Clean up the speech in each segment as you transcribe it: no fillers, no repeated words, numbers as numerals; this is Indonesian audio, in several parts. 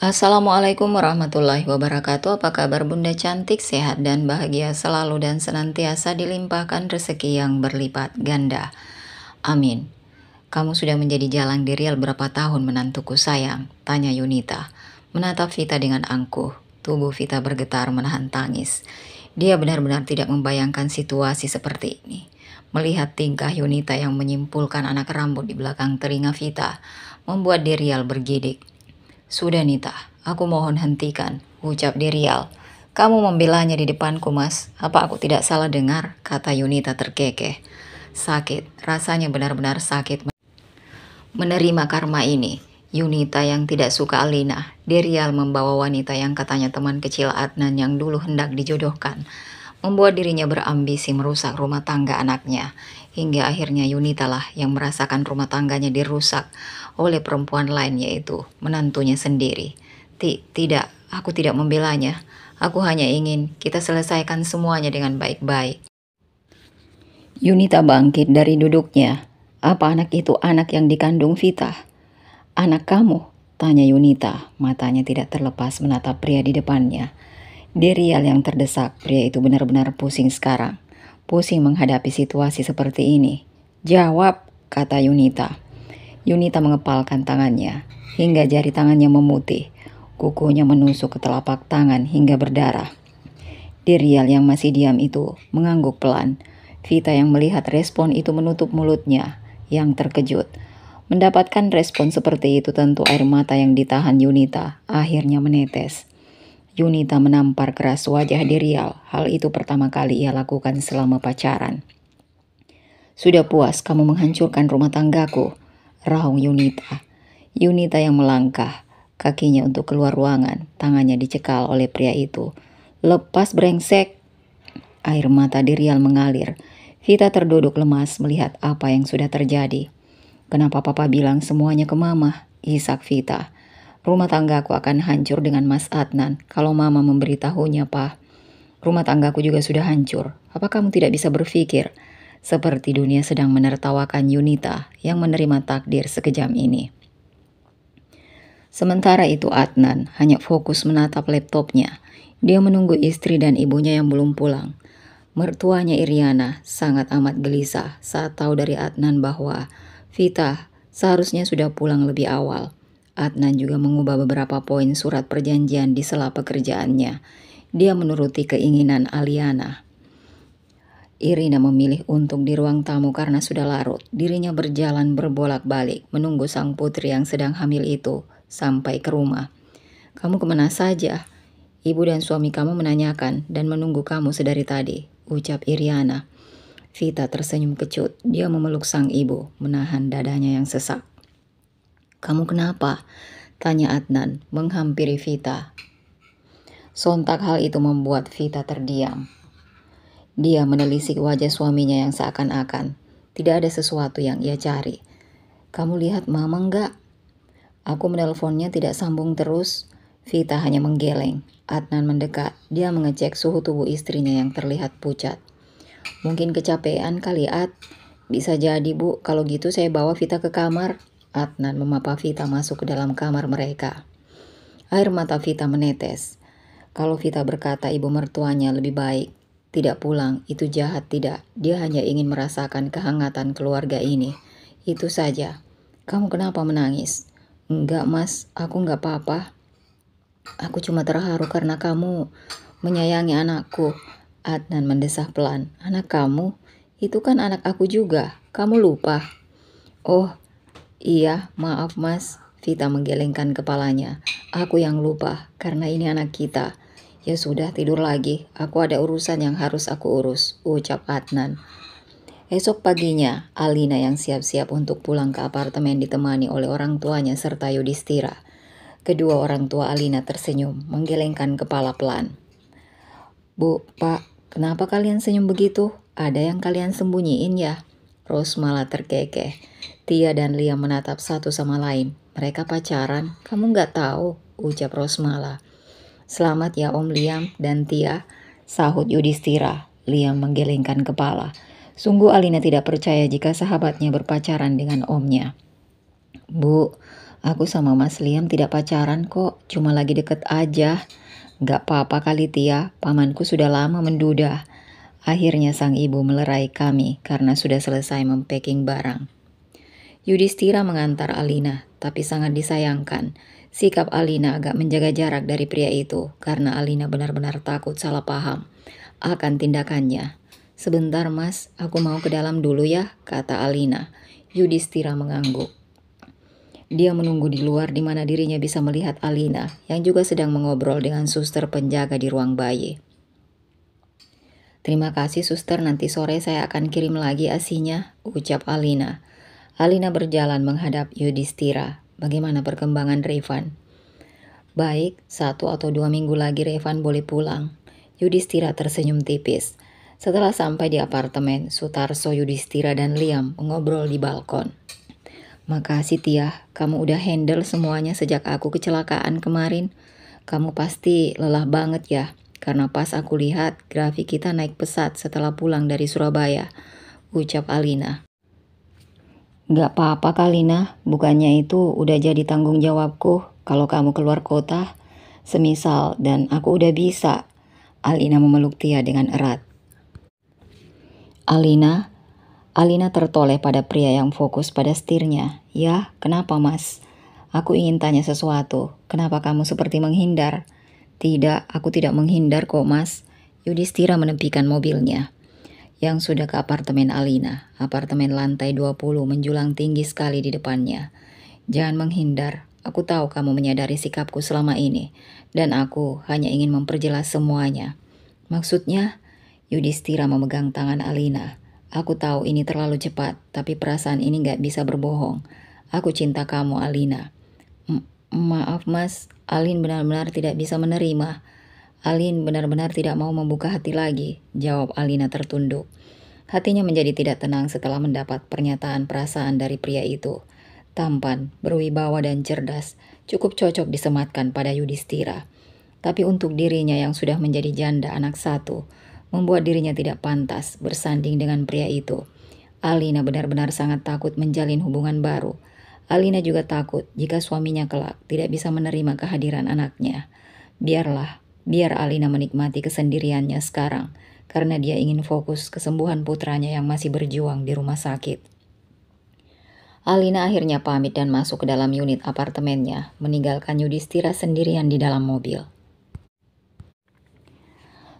Assalamualaikum warahmatullahi wabarakatuh. Apa kabar Bunda cantik, sehat dan bahagia selalu dan senantiasa dilimpahkan rezeki yang berlipat ganda. Amin. Kamu sudah menjadi jalang di Rial berapa tahun menantuku sayang? Tanya Yunita. Menatap Vita dengan angkuh. Tubuh Vita bergetar menahan tangis. Dia benar-benar tidak membayangkan situasi seperti ini. Melihat tingkah Yunita yang menyimpulkan anak rambut di belakang telinga Vita, membuat Rial bergidik. Sudah Nita, aku mohon hentikan, ucap Rial. Kamu membelanya di depanku mas, apa aku tidak salah dengar? Kata Yunita terkekeh. Sakit, rasanya benar-benar sakit menerima karma ini. Yunita yang tidak suka Alina, Rial membawa wanita yang katanya teman kecil Adnan yang dulu hendak dijodohkan. Membuat dirinya berambisi merusak rumah tangga anaknya. Hingga akhirnya Yunita lah yang merasakan rumah tangganya dirusak oleh perempuan lain, yaitu menantunya sendiri. Tidak, aku tidak membelanya. Aku hanya ingin kita selesaikan semuanya dengan baik-baik. Yunita bangkit dari duduknya. Apa anak itu anak yang dikandung Vita? Anak kamu? Tanya Yunita, matanya tidak terlepas menatap pria di depannya. Rial yang terdesak, pria itu benar-benar pusing sekarang. Pusing menghadapi situasi seperti ini. Jawab, kata Yunita. Yunita mengepalkan tangannya, hingga jari tangannya memutih. Kukunya menusuk ke telapak tangan hingga berdarah. Rial yang masih diam itu mengangguk pelan. Vita yang melihat respon itu menutup mulutnya, yang terkejut. Mendapatkan respon seperti itu tentu air mata yang ditahan Yunita akhirnya menetes. Yunita menampar keras wajah Rial. Hal itu pertama kali ia lakukan selama pacaran. Sudah puas kamu menghancurkan rumah tanggaku, raung Yunita. Yunita yang melangkah, kakinya untuk keluar ruangan, tangannya dicekal oleh pria itu. Lepas brengsek. Air mata Rial mengalir. Vita terduduk lemas melihat apa yang sudah terjadi. Kenapa papa bilang semuanya ke mama? Isak Vita. Rumah tanggaku akan hancur dengan Mas Adnan kalau mama memberitahunya, Pak. Rumah tanggaku juga sudah hancur. Apa kamu tidak bisa berpikir? Seperti dunia sedang menertawakan Yunita yang menerima takdir sekejam ini. Sementara itu Adnan hanya fokus menatap laptopnya. Dia menunggu istri dan ibunya yang belum pulang. Mertuanya Iriana sangat amat gelisah saat tahu dari Adnan bahwa Vita seharusnya sudah pulang lebih awal. Adnan juga mengubah beberapa poin surat perjanjian di sela pekerjaannya. Dia menuruti keinginan Aliana. Irina memilih untuk di ruang tamu karena sudah larut. Dirinya berjalan berbolak-balik menunggu sang putri yang sedang hamil itu sampai ke rumah. Kamu kemana saja? Ibu dan suami kamu menanyakan dan menunggu kamu sedari tadi, ucap Iriana. Vita tersenyum kecut. Dia memeluk sang ibu, menahan dadanya yang sesak. Kamu kenapa? Tanya Adnan, menghampiri Vita. Sontak hal itu membuat Vita terdiam. Dia menelisik wajah suaminya yang seakan-akan tidak ada sesuatu yang ia cari. Kamu lihat mama enggak? Aku menelponnya tidak sambung terus. Vita hanya menggeleng. Adnan mendekat. Dia mengecek suhu tubuh istrinya yang terlihat pucat. Mungkin kecapean kali, Ad. Bisa jadi, Bu. Kalau gitu saya bawa Vita ke kamar. Adnan memapa Vita masuk ke dalam kamar mereka. Air mata Vita menetes. Kalau Vita berkata ibu mertuanya lebih baik tidak pulang, itu jahat tidak. Dia hanya ingin merasakan kehangatan keluarga ini. Itu saja. Kamu kenapa menangis? Enggak mas, aku enggak apa-apa. Aku cuma terharu karena kamu menyayangi anakku. Adnan mendesah pelan. Anak kamu? Itu kan anak aku juga. Kamu lupa? Oh, iya, maaf mas. Vita menggelengkan kepalanya. Aku yang lupa, karena ini anak kita. Ya sudah, tidur lagi. Aku ada urusan yang harus aku urus, ucap Adnan. Esok paginya, Alina yang siap-siap untuk pulang ke apartemen ditemani oleh orang tuanya serta Yudhistira. Kedua orang tua Alina tersenyum, menggelengkan kepala pelan. Bu, Pak, kenapa kalian senyum begitu? Ada yang kalian sembunyiin ya? Rosmala terkekeh. Tia dan Liam menatap satu sama lain. Mereka pacaran, kamu nggak tahu, ucap Rosmala. Selamat ya Om Liam dan Tia, sahut Yudhistira. Liam menggelengkan kepala. Sungguh Alina tidak percaya jika sahabatnya berpacaran dengan omnya. Bu, Aku sama Mas Liam tidak pacaran kok, cuma lagi deket aja. Gak apa-apa kali Tia, pamanku sudah lama menduda. Akhirnya sang ibu melerai kami karena sudah selesai mempacking barang. Yudhistira mengantar Alina, tapi sangat disayangkan. Sikap Alina agak menjaga jarak dari pria itu karena Alina benar-benar takut salah paham akan tindakannya. Sebentar Mas, aku mau ke dalam dulu ya, kata Alina. Yudhistira mengangguk. Dia menunggu di luar di mana dirinya bisa melihat Alina yang juga sedang mengobrol dengan suster penjaga di ruang bayi. Terima kasih suster, nanti sore saya akan kirim lagi asinya, ucap Alina. Alina berjalan menghadap Yudhistira. Bagaimana perkembangan Revan? Baik, 1 atau 2 minggu lagi Revan boleh pulang. Yudhistira tersenyum tipis. Setelah sampai di apartemen, Sutarso, Yudhistira, dan Liam mengobrol di balkon. Makasih Tia, kamu udah handle semuanya sejak aku kecelakaan kemarin. Kamu pasti lelah banget ya, karena pas aku lihat grafik kita naik pesat setelah pulang dari Surabaya, ucap Alina. Gak apa-apa Kalina, bukannya itu udah jadi tanggung jawabku kalau kamu keluar kota. Semisal dan aku udah bisa. Alina memeluk Tia dengan erat. Alina tertoleh pada pria yang fokus pada setirnya. Ya, kenapa Mas? Aku ingin tanya sesuatu. Kenapa kamu seperti menghindar? Tidak, aku tidak menghindar kok Mas. Yudhistira menepikan mobilnya yang sudah ke apartemen Alina. Apartemen lantai 20 menjulang tinggi sekali di depannya. Jangan menghindar. Aku tahu kamu menyadari sikapku selama ini. Dan aku hanya ingin memperjelas semuanya. Maksudnya, Yudhistira memegang tangan Alina. Aku tahu ini terlalu cepat, tapi perasaan ini gak bisa berbohong. Aku cinta kamu, Alina. Maaf Mas, Alin benar-benar tidak bisa menerima. Alin benar-benar tidak mau membuka hati lagi, jawab Alina tertunduk. Hatinya menjadi tidak tenang setelah mendapat pernyataan perasaan dari pria itu. Tampan, berwibawa dan cerdas, cukup cocok disematkan pada Yudhistira. Tapi untuk dirinya yang sudah menjadi janda anak satu, membuat dirinya tidak pantas bersanding dengan pria itu. Alina benar-benar sangat takut menjalin hubungan baru. Alina juga takut jika suaminya kelak tidak bisa menerima kehadiran anaknya. Biar Alina menikmati kesendiriannya sekarang, karena dia ingin fokus kesembuhan putranya yang masih berjuang di rumah sakit. Alina akhirnya pamit dan masuk ke dalam unit apartemennya, meninggalkan Yudhistira sendirian di dalam mobil.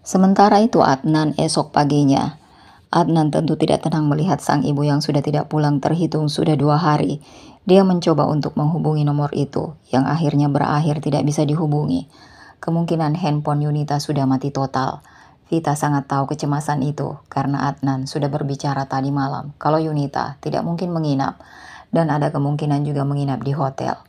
Sementara itu Adnan esok paginya. Adnan tentu tidak tenang melihat sang ibu yang sudah tidak pulang terhitung sudah 2 hari. Dia mencoba untuk menghubungi nomor itu, yang akhirnya berakhir tidak bisa dihubungi. Kemungkinan handphone Yunita sudah mati total. Vita sangat tahu kecemasan itu, karena Adnan sudah berbicara tadi malam kalau Yunita tidak mungkin menginap, dan ada kemungkinan juga menginap di hotel.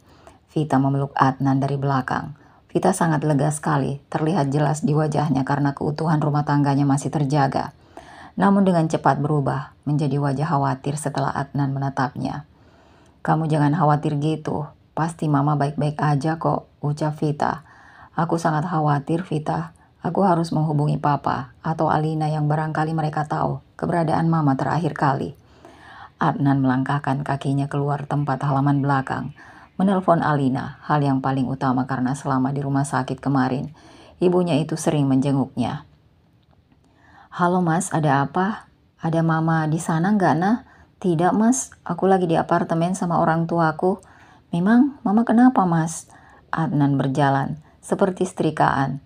Vita memeluk Adnan dari belakang. Vita sangat lega sekali, terlihat jelas di wajahnya karena keutuhan rumah tangganya masih terjaga. Namun dengan cepat berubah menjadi wajah khawatir setelah Adnan menatapnya. Kamu jangan khawatir gitu, pasti mama baik-baik aja kok, ucap Vita. Aku sangat khawatir Vita, aku harus menghubungi papa atau Alina yang barangkali mereka tahu keberadaan mama terakhir kali. Adnan melangkahkan kakinya keluar tempat halaman belakang. Menelpon Alina, hal yang paling utama karena selama di rumah sakit kemarin, ibunya itu sering menjenguknya. Halo Mas, ada apa? Ada mama di sana nggak nah? Tidak Mas, aku lagi di apartemen sama orang tuaku. Memang mama kenapa Mas? Adnan berjalan, seperti setrikaan.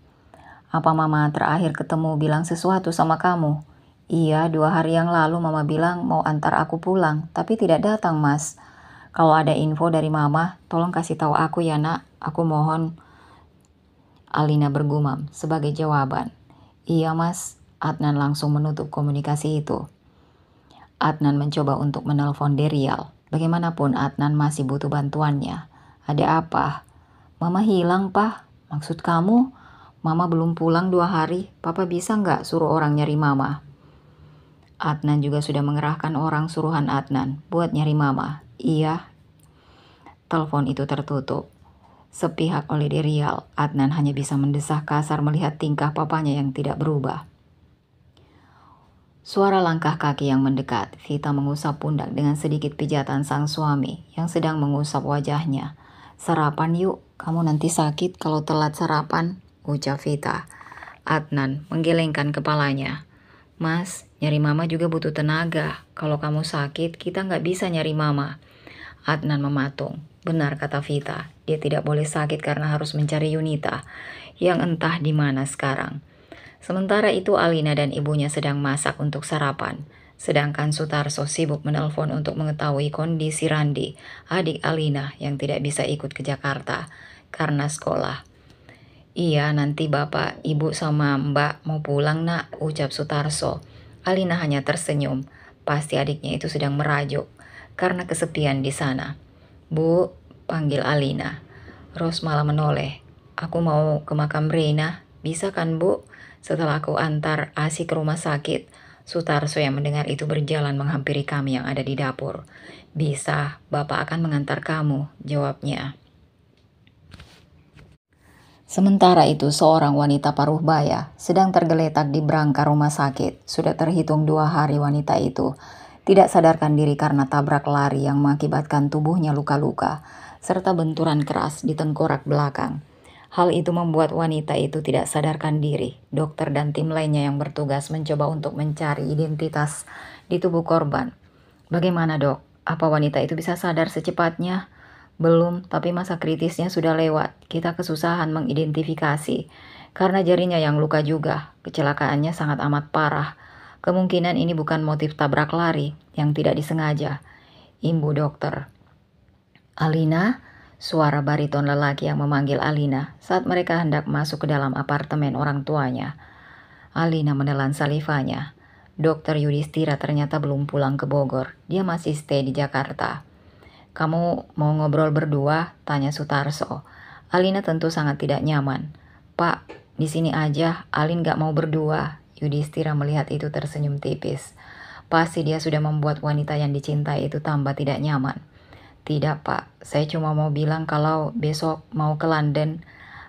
Apa mama terakhir ketemu bilang sesuatu sama kamu? Iya, 2 hari yang lalu mama bilang mau antar aku pulang, tapi tidak datang Mas. Kalau ada info dari mama, tolong kasih tahu aku ya nak, aku mohon. Alina bergumam sebagai jawaban. Iya Mas, Adnan langsung menutup komunikasi itu. Adnan mencoba untuk menelpon Derial. Bagaimanapun Adnan masih butuh bantuannya. Ada apa? Mama hilang Pak, maksud kamu? Mama belum pulang 2 hari, Papa bisa nggak suruh orang nyari mama? Adnan juga sudah mengerahkan orang suruhan Adnan buat nyari mama. Iya. Telepon itu tertutup. Sepihak oleh Derial, Adnan hanya bisa mendesah kasar melihat tingkah papanya yang tidak berubah. Suara langkah kaki yang mendekat, Vita mengusap pundak dengan sedikit pijatan sang suami yang sedang mengusap wajahnya. Sarapan yuk, kamu nanti sakit kalau telat sarapan, ucap Vita. Adnan menggelengkan kepalanya. Mas, nyari mama juga butuh tenaga. Kalau kamu sakit, kita nggak bisa nyari mama. Adnan mematung. Benar kata Vita, dia tidak boleh sakit karena harus mencari Yunita, yang entah di mana sekarang. Sementara itu Alina dan ibunya sedang masak untuk sarapan. Sedangkan Sutarso sibuk menelpon untuk mengetahui kondisi Randi, adik Alina yang tidak bisa ikut ke Jakarta karena sekolah. Iya, nanti bapak, ibu sama mbak mau pulang nak, ucap Sutarso. Alina hanya tersenyum, pasti adiknya itu sedang merajuk karena kesepian di sana. Bu, panggil Alina. Ros malah menoleh. Aku mau ke makam Reina, bisa kan bu? Setelah aku antar Asi ke rumah sakit. Sutarso yang mendengar itu berjalan menghampiri kami yang ada di dapur. Bisa, bapak akan mengantar kamu, jawabnya. Sementara itu seorang wanita paruh baya sedang tergeletak di berangka rumah sakit. Sudah terhitung 2 hari wanita itu tidak sadarkan diri karena tabrak lari yang mengakibatkan tubuhnya luka-luka serta benturan keras di tengkorak belakang. Hal itu membuat wanita itu tidak sadarkan diri. Dokter dan tim lainnya yang bertugas mencoba untuk mencari identitas di tubuh korban. Bagaimana dok? Apa wanita itu bisa sadar secepatnya? Belum, tapi masa kritisnya sudah lewat. Kita kesusahan mengidentifikasi. Karena jarinya yang luka juga. Kecelakaannya sangat amat parah. Kemungkinan ini bukan motif tabrak lari yang tidak disengaja. Imbu dokter. Alina? Suara bariton lelaki yang memanggil Alina saat mereka hendak masuk ke dalam apartemen orang tuanya. Alina menelan salivanya. Dokter Yudhistira ternyata belum pulang ke Bogor. Dia masih stay di Jakarta. Kamu mau ngobrol berdua? Tanya Sutarso. Alina tentu sangat tidak nyaman. Pak, di sini aja. Alin gak mau berdua. Yudhistira melihat itu tersenyum tipis. Pasti dia sudah membuat wanita yang dicintai itu tambah tidak nyaman. Tidak pak, saya cuma mau bilang kalau besok mau ke London.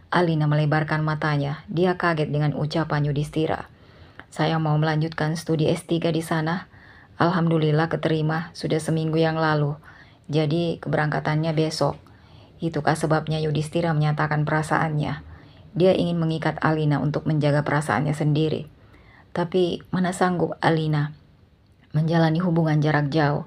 Alina melebarkan matanya. Dia kaget dengan ucapan Yudhistira. Saya mau melanjutkan studi S3 di sana. Alhamdulillah keterima sudah seminggu yang lalu. Jadi keberangkatannya besok. Itukah sebabnya Yudhistira menyatakan perasaannya. Dia ingin mengikat Alina untuk menjaga perasaannya sendiri. Tapi mana sanggup Alina menjalani hubungan jarak jauh.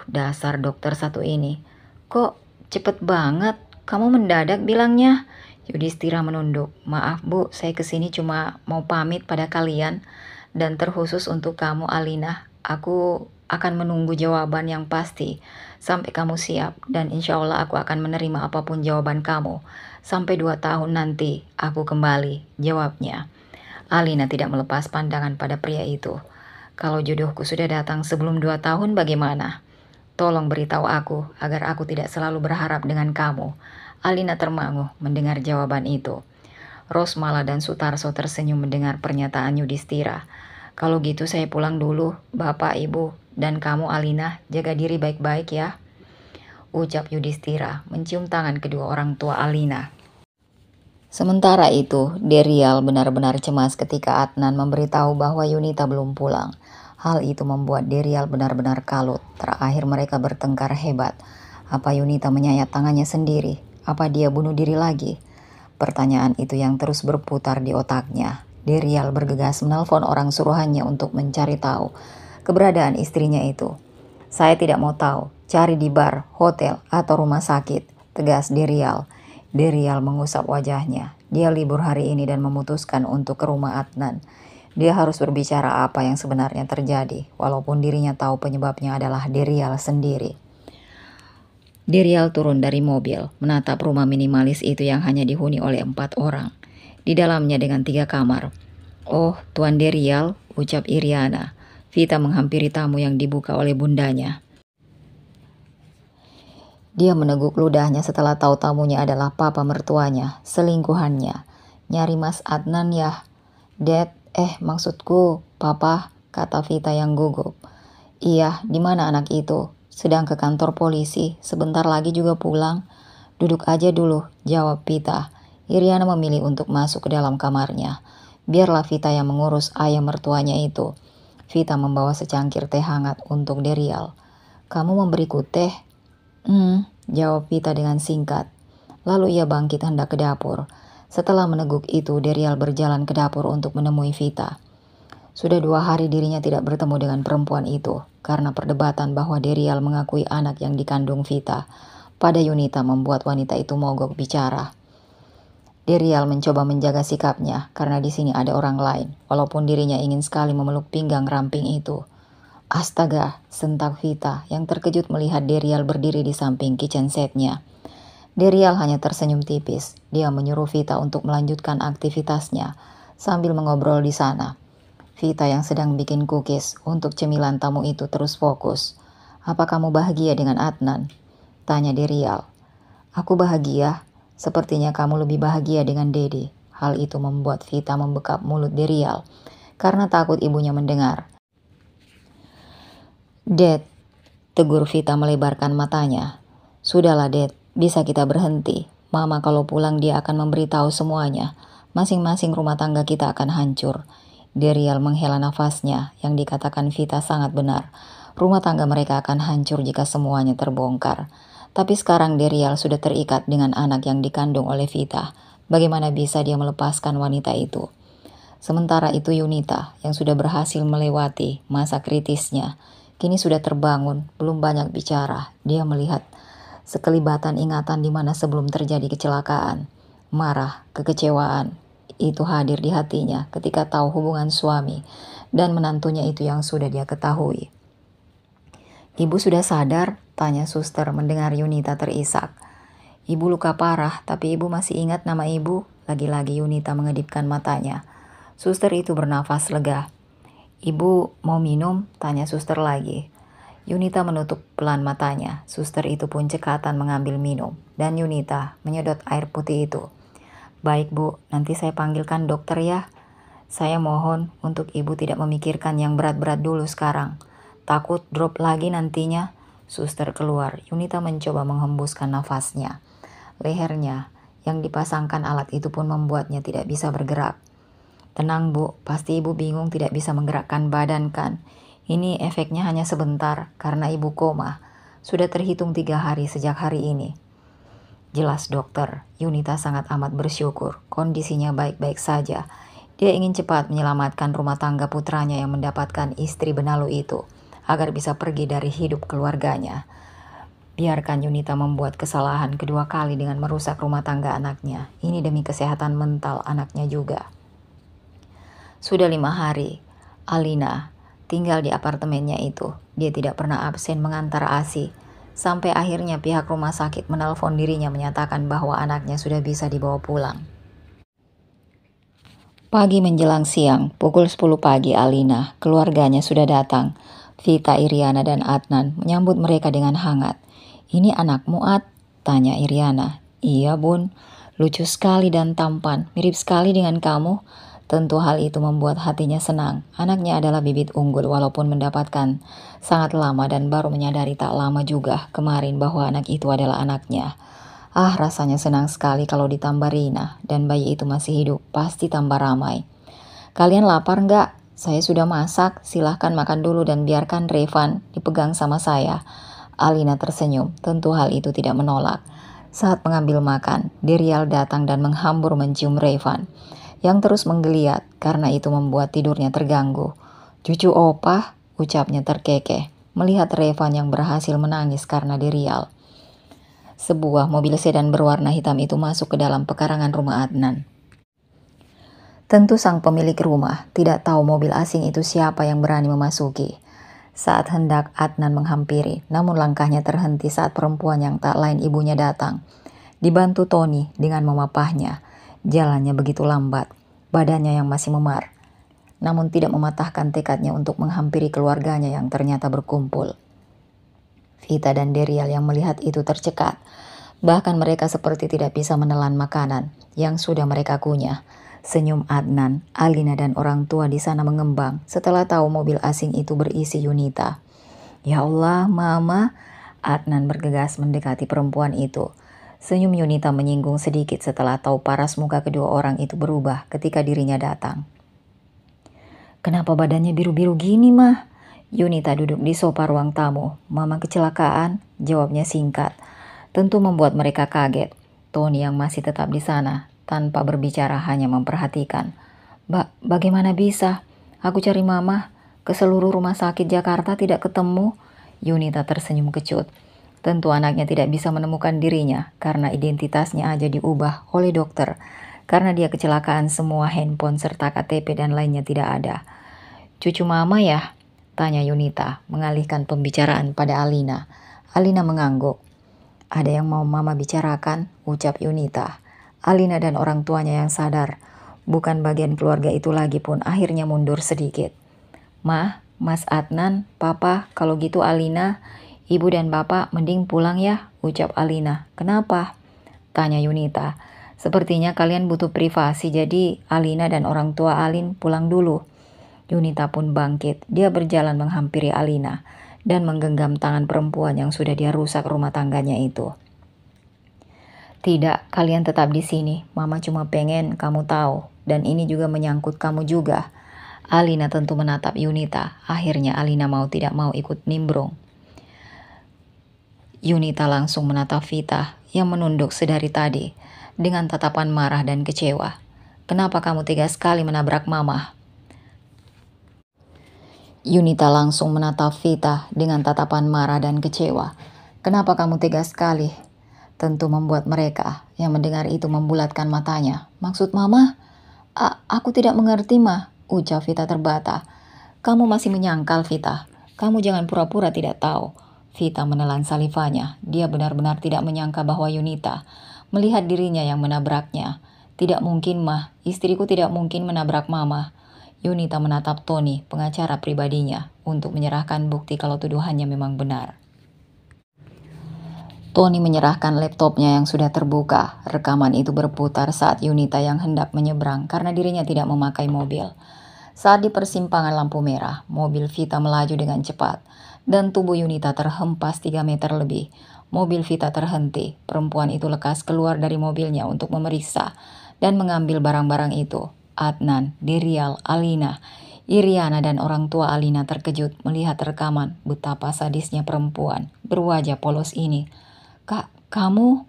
Dasar dokter satu ini. Kok cepet banget? Kamu mendadak bilangnya. Yudhistira menunduk. Maaf bu, saya kesini cuma mau pamit pada kalian. Dan terkhusus untuk kamu Alina. Aku akan menunggu jawaban yang pasti. Sampai kamu siap. Dan insya Allah aku akan menerima apapun jawaban kamu. Sampai 2 tahun nanti aku kembali, jawabnya. Alina tidak melepas pandangan pada pria itu. Kalau jodohku sudah datang sebelum 2 tahun bagaimana? Tolong beritahu aku agar aku tidak selalu berharap dengan kamu. Alina termangu mendengar jawaban itu. Rosmala dan Sutarso tersenyum mendengar pernyataan Yudhistira. Kalau gitu saya pulang dulu, Bapak, Ibu, dan kamu Alina jaga diri baik-baik ya. Ucap Yudhistira mencium tangan kedua orang tua Alina. Sementara itu, Derial benar-benar cemas ketika Adnan memberitahu bahwa Yunita belum pulang. Hal itu membuat Derial benar-benar kalut. Terakhir mereka bertengkar hebat. Apa Yunita menyayat tangannya sendiri? Apa dia bunuh diri lagi? Pertanyaan itu yang terus berputar di otaknya. Derial bergegas menelpon orang suruhannya untuk mencari tahu keberadaan istrinya itu. Saya tidak mau tahu, cari di bar, hotel, atau rumah sakit, tegas Derial. Derial mengusap wajahnya. Dia libur hari ini dan memutuskan untuk ke rumah Adnan. Dia harus berbicara apa yang sebenarnya terjadi, walaupun dirinya tahu penyebabnya adalah Derial sendiri. Derial turun dari mobil, menatap rumah minimalis itu yang hanya dihuni oleh 4 orang. Di dalamnya dengan 3 kamar. Oh, Tuan Derial, ucap Iriana. Vita menghampiri tamu yang dibuka oleh bundanya. Dia meneguk ludahnya setelah tahu tamunya adalah papa mertuanya, selingkuhannya. Nyari Mas Adnan ya? Dad, maksudku, papa, kata Vita yang gugup. Iya, di mana anak itu? Sedang ke kantor polisi, sebentar lagi juga pulang. Duduk aja dulu, jawab Vita. Iriana memilih untuk masuk ke dalam kamarnya. Biarlah Vita yang mengurus ayah mertuanya itu. Vita membawa secangkir teh hangat untuk Derial. Kamu memberiku teh? jawab Vita dengan singkat. Lalu ia bangkit hendak ke dapur. Setelah meneguk itu, Derial berjalan ke dapur untuk menemui Vita. Sudah 2 hari dirinya tidak bertemu dengan perempuan itu, karena perdebatan bahwa Derial mengakui anak yang dikandung Vita pada Yunita membuat wanita itu mogok bicara. Derial mencoba menjaga sikapnya karena di sini ada orang lain, walaupun dirinya ingin sekali memeluk pinggang ramping itu. Astaga, sentak Vita yang terkejut melihat Derial berdiri di samping kitchen setnya. Derial hanya tersenyum tipis. Dia menyuruh Vita untuk melanjutkan aktivitasnya sambil mengobrol di sana. Vita yang sedang bikin cookies untuk cemilan tamu itu terus fokus. "Apa kamu bahagia dengan Adnan?" tanya Derial. "Aku bahagia. Sepertinya kamu lebih bahagia dengan Dedi." Hal itu membuat Vita membekap mulut Derial karena takut ibunya mendengar. "Dad," tegur Vita melebarkan matanya. "Sudahlah Dad, bisa kita berhenti. Mama kalau pulang dia akan memberitahu semuanya. Masing-masing rumah tangga kita akan hancur." Derial menghela nafasnya. Yang dikatakan Vita sangat benar. Rumah tangga mereka akan hancur jika semuanya terbongkar. Tapi sekarang Derial sudah terikat dengan anak yang dikandung oleh Vita. Bagaimana bisa dia melepaskan wanita itu? Sementara itu Yunita yang sudah berhasil melewati masa kritisnya, kini sudah terbangun, belum banyak bicara. Dia melihat sekelibatan ingatan di mana sebelum terjadi kecelakaan. Marah, kekecewaan, itu hadir di hatinya ketika tahu hubungan suami dan menantunya itu yang sudah dia ketahui. "Ibu sudah sadar?" tanya suster mendengar Yunita terisak. "Ibu luka parah, tapi ibu masih ingat nama ibu?" Lagi-lagi Yunita mengedipkan matanya. Suster itu bernafas lega. "Ibu mau minum?" tanya suster lagi. Yunita menutup pelan matanya. Suster itu pun cekatan mengambil minum. Dan Yunita menyedot air putih itu. "Baik Bu, nanti saya panggilkan dokter ya. Saya mohon untuk ibu tidak memikirkan yang berat-berat dulu sekarang. Takut drop lagi nantinya." Suster keluar. Yunita mencoba menghembuskan nafasnya. Lehernya yang dipasangkan alat itu pun membuatnya tidak bisa bergerak. "Tenang Bu, pasti ibu bingung tidak bisa menggerakkan badan kan? Ini efeknya hanya sebentar karena ibu koma. Sudah terhitung 3 hari sejak hari ini." "Jelas dokter." Yunita sangat amat bersyukur. Kondisinya baik-baik saja. Dia ingin cepat menyelamatkan rumah tangga putranya yang mendapatkan istri benalu itu, agar bisa pergi dari hidup keluarganya. Biarkan Yunita membuat kesalahan kedua kali dengan merusak rumah tangga anaknya. Ini demi kesehatan mental anaknya juga. Sudah 5 hari, Alina tinggal di apartemennya itu. Dia tidak pernah absen mengantar ASI. Sampai akhirnya pihak rumah sakit menelpon dirinya menyatakan bahwa anaknya sudah bisa dibawa pulang. Pagi menjelang siang, pukul 10 pagi Alina, keluarganya sudah datang. Vita, Iriana, dan Adnan menyambut mereka dengan hangat. "Ini anakmu, Ad?" tanya Iriana. "Iya Bun, lucu sekali dan tampan, mirip sekali dengan kamu." Tentu hal itu membuat hatinya senang. Anaknya adalah bibit unggul walaupun mendapatkan sangat lama dan baru menyadari tak lama juga kemarin bahwa anak itu adalah anaknya. Rasanya senang sekali kalau ditambah Rina dan bayi itu masih hidup, pasti tambah ramai. "Kalian lapar nggak? Saya sudah masak, silahkan makan dulu dan biarkan Revan dipegang sama saya." Alina tersenyum, tentu hal itu tidak menolak. Saat mengambil makan, Derial datang dan menghambur mencium Revan yang terus menggeliat karena itu membuat tidurnya terganggu. "Cucu opah," ucapnya terkekeh melihat Revan yang berhasil menangis karena Derial. Sebuah mobil sedan berwarna hitam itu masuk ke dalam pekarangan rumah Adnan. Tentu sang pemilik rumah tidak tahu mobil asing itu siapa yang berani memasuki. Saat hendak Adnan menghampiri, namun langkahnya terhenti saat perempuan yang tak lain ibunya datang. Dibantu Tony dengan memapahnya. Jalannya begitu lambat, badannya yang masih memar, namun tidak mematahkan tekadnya untuk menghampiri keluarganya yang ternyata berkumpul. Vita dan Derial yang melihat itu tercekat. Bahkan mereka seperti tidak bisa menelan makanan yang sudah mereka kunyah. Senyum Adnan, Alina dan orang tua di sana mengembang setelah tahu mobil asing itu berisi Yunita. "Ya Allah, Mama." Adnan bergegas mendekati perempuan itu. Senyum Yunita menyinggung sedikit setelah tahu paras muka kedua orang itu berubah ketika dirinya datang. "Kenapa badannya biru-biru gini, Mah?" Yunita duduk di sofa ruang tamu. "Mama kecelakaan," jawabnya singkat. tentu membuat mereka kaget. Tony yang masih tetap di sana, tanpa berbicara hanya memperhatikan. Bagaimana bisa? Aku cari mama ke seluruh rumah sakit Jakarta tidak ketemu." Yunita tersenyum kecut. Tentu anaknya tidak bisa menemukan dirinya karena identitasnya aja diubah oleh dokter. Karena dia kecelakaan semua handphone serta KTP dan lainnya tidak ada. "Cucu mama ya?" tanya Yunita, mengalihkan pembicaraan pada Alina. Alina mengangguk. "Ada yang mau mama bicarakan?" ucap Yunita. Alina dan orang tuanya yang sadar bukan bagian keluarga itu lagi pun akhirnya mundur sedikit. Mas Adnan, Papa, kalau gitu Alina, Ibu dan Bapak mending pulang ya, ucap Alina. "Kenapa?" tanya Yunita. "Sepertinya kalian butuh privasi, jadi Alina dan orang tua Alin pulang dulu." Yunita pun bangkit. Dia berjalan menghampiri Alina dan menggenggam tangan perempuan yang sudah dia rusak rumah tangganya itu. "Tidak, kalian tetap di sini. Mama cuma pengen kamu tahu, dan ini juga menyangkut kamu juga." Alina tentu menatap Yunita. Akhirnya Alina mau tidak mau ikut nimbrung. Yunita langsung menatap Vita yang menunduk sedari tadi dengan tatapan marah dan kecewa. "Kenapa kamu tega sekali menabrak mama?" Yunita langsung menatap Vita dengan tatapan marah dan kecewa. "Kenapa kamu tega sekali?" Tentu membuat mereka yang mendengar itu membulatkan matanya. "Maksud mama? Aku tidak mengerti, Ma," ucap Vita terbata. "Kamu masih menyangkal, Vita. Kamu jangan pura-pura tidak tahu." Vita menelan salivanya. Dia benar-benar tidak menyangka bahwa Yunita melihat dirinya yang menabraknya. "Tidak mungkin, Mah. Istriku tidak mungkin menabrak Mama." Yunita menatap Tony, pengacara pribadinya, untuk menyerahkan bukti kalau tuduhannya memang benar. Tony menyerahkan laptopnya yang sudah terbuka. Rekaman itu berputar saat Yunita yang hendak menyeberang karena dirinya tidak memakai mobil. Saat di persimpangan lampu merah, mobil Vita melaju dengan cepat dan tubuh Yunita terhempas 3 meter lebih. Mobil Vita terhenti. Perempuan itu lekas keluar dari mobilnya untuk memeriksa dan mengambil barang-barang itu. Adnan, Derial, Alina, Iriana dan orang tua Alina terkejut melihat rekaman betapa sadisnya perempuan berwajah polos ini. "Kak, kamu?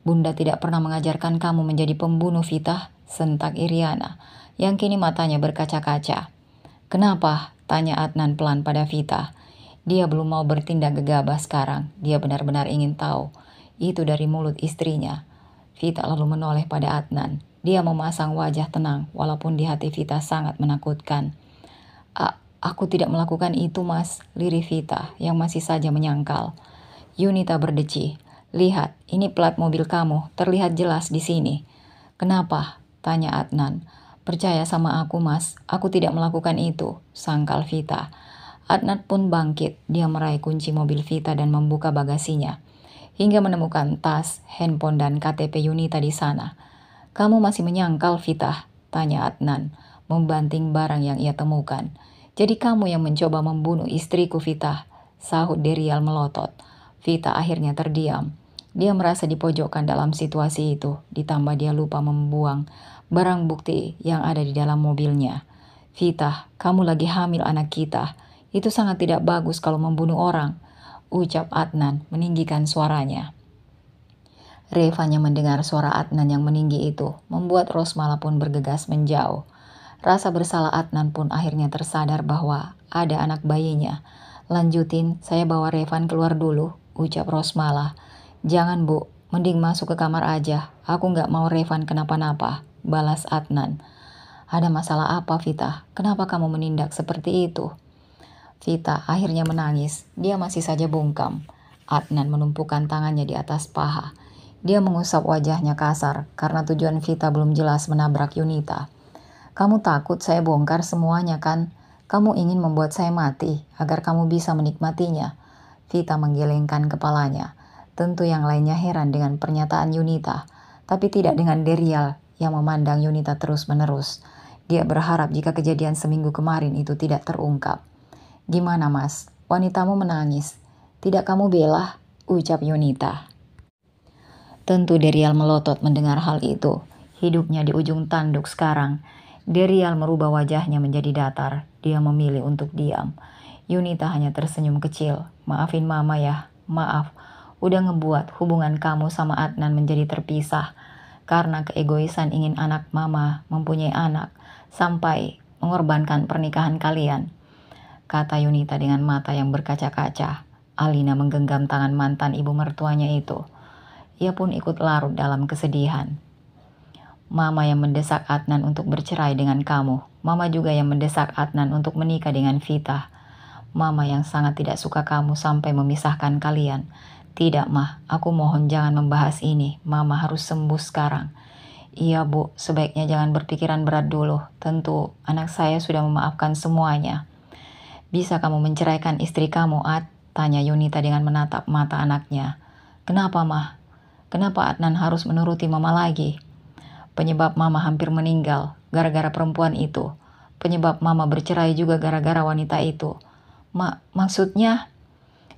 Bunda tidak pernah mengajarkan kamu menjadi pembunuh, Vita," sentak Iriana yang kini matanya berkaca-kaca. "Kenapa?" tanya Adnan pelan pada Vita. Dia belum mau bertindak gegabah sekarang. Dia benar-benar ingin tahu itu dari mulut istrinya. Vita lalu menoleh pada Adnan. Dia memasang wajah tenang walaupun di hati Vita sangat menakutkan. Aku tidak melakukan itu, Mas," lirih Vita yang masih saja menyangkal. Yunita berdeci. "Lihat, ini plat mobil kamu, terlihat jelas di sini." "Kenapa?" tanya Adnan. "Percaya sama aku, Mas, aku tidak melakukan itu," sangkal Vita. Adnan pun bangkit. Dia meraih kunci mobil Vita dan membuka bagasinya hingga menemukan tas, handphone dan KTP Yunita di sana. "Kamu masih menyangkal, Vita?" tanya Adnan, membanting barang yang ia temukan. "Jadi kamu yang mencoba membunuh istriku, Vita?" sahut Derial melotot. Vita akhirnya terdiam. Dia merasa dipojokkan dalam situasi itu, ditambah dia lupa membuang barang bukti yang ada di dalam mobilnya. "Vita, kamu lagi hamil anak kita. Itu sangat tidak bagus kalau membunuh orang," ucap Adnan meninggikan suaranya. Revanya mendengar suara Adnan yang meninggi itu, membuat Rosmala pun bergegas menjauh. Rasa bersalah Adnan pun akhirnya tersadar bahwa ada anak bayinya. "Lanjutin, saya bawa Revan keluar dulu," ucap Rosmala. "Jangan, Bu, mending masuk ke kamar aja. Aku nggak mau Revan kenapa-napa," balas Adnan. "Ada masalah apa, Vita? Kenapa kamu menindak seperti itu?" Vita akhirnya menangis. Dia masih saja bungkam. Adnan menumpukan tangannya di atas paha. Dia mengusap wajahnya kasar karena tujuan Vita belum jelas menabrak Yunita. "Kamu takut saya bongkar semuanya kan? Kamu ingin membuat saya mati agar kamu bisa menikmatinya." Vita menggelengkan kepalanya. Tentu yang lainnya heran dengan pernyataan Yunita, tapi tidak dengan Derial yang memandang Yunita terus-menerus. Dia berharap jika kejadian seminggu kemarin itu tidak terungkap. "Gimana, Mas? Wanitamu menangis. Tidak kamu bela?" ucap Yunita. Tentu Derial melotot mendengar hal itu. Hidupnya di ujung tanduk sekarang. Derial merubah wajahnya menjadi datar. Dia memilih untuk diam. Yunita hanya tersenyum kecil. "Maafin Mama ya, maaf," udah ngebuat hubungan kamu sama Adnan menjadi terpisah karena keegoisan ingin anak mama mempunyai anak sampai mengorbankan pernikahan kalian, kata Yunita dengan mata yang berkaca-kaca. Alina menggenggam tangan mantan ibu mertuanya itu. Ia pun ikut larut dalam kesedihan. Mama yang mendesak Adnan untuk bercerai dengan kamu. Mama juga yang mendesak Adnan untuk menikah dengan Vita. Mama yang sangat tidak suka kamu sampai memisahkan kalian. Tidak, Mah, aku mohon jangan membahas ini. Mama harus sembuh sekarang. Iya, Bu, sebaiknya jangan berpikiran berat dulu. Tentu, anak saya sudah memaafkan semuanya. Bisa kamu menceraikan istri kamu, Ad? Tanya Yunita dengan menatap mata anaknya. Kenapa, Mah? Kenapa Adnan harus menuruti Mama lagi? Penyebab Mama hampir meninggal gara-gara perempuan itu. Penyebab Mama bercerai juga gara-gara wanita itu. Maksudnya?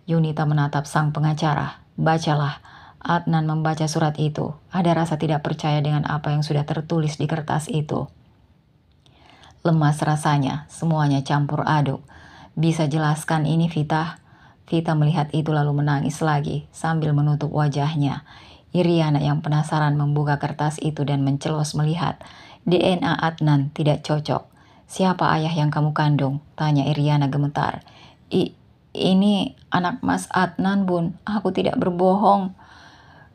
Yunita menatap sang pengacara. Bacalah. Adnan membaca surat itu. Ada rasa tidak percaya dengan apa yang sudah tertulis di kertas itu. Lemas rasanya, semuanya campur aduk. Bisa jelaskan ini, Vita? Vita melihat itu lalu menangis lagi sambil menutup wajahnya. Iriana yang penasaran membuka kertas itu dan mencelos melihat DNA Adnan tidak cocok. Siapa ayah yang kamu kandung? Tanya Iriana gemetar. Ini anak Mas Adnan, Bun. Aku tidak berbohong.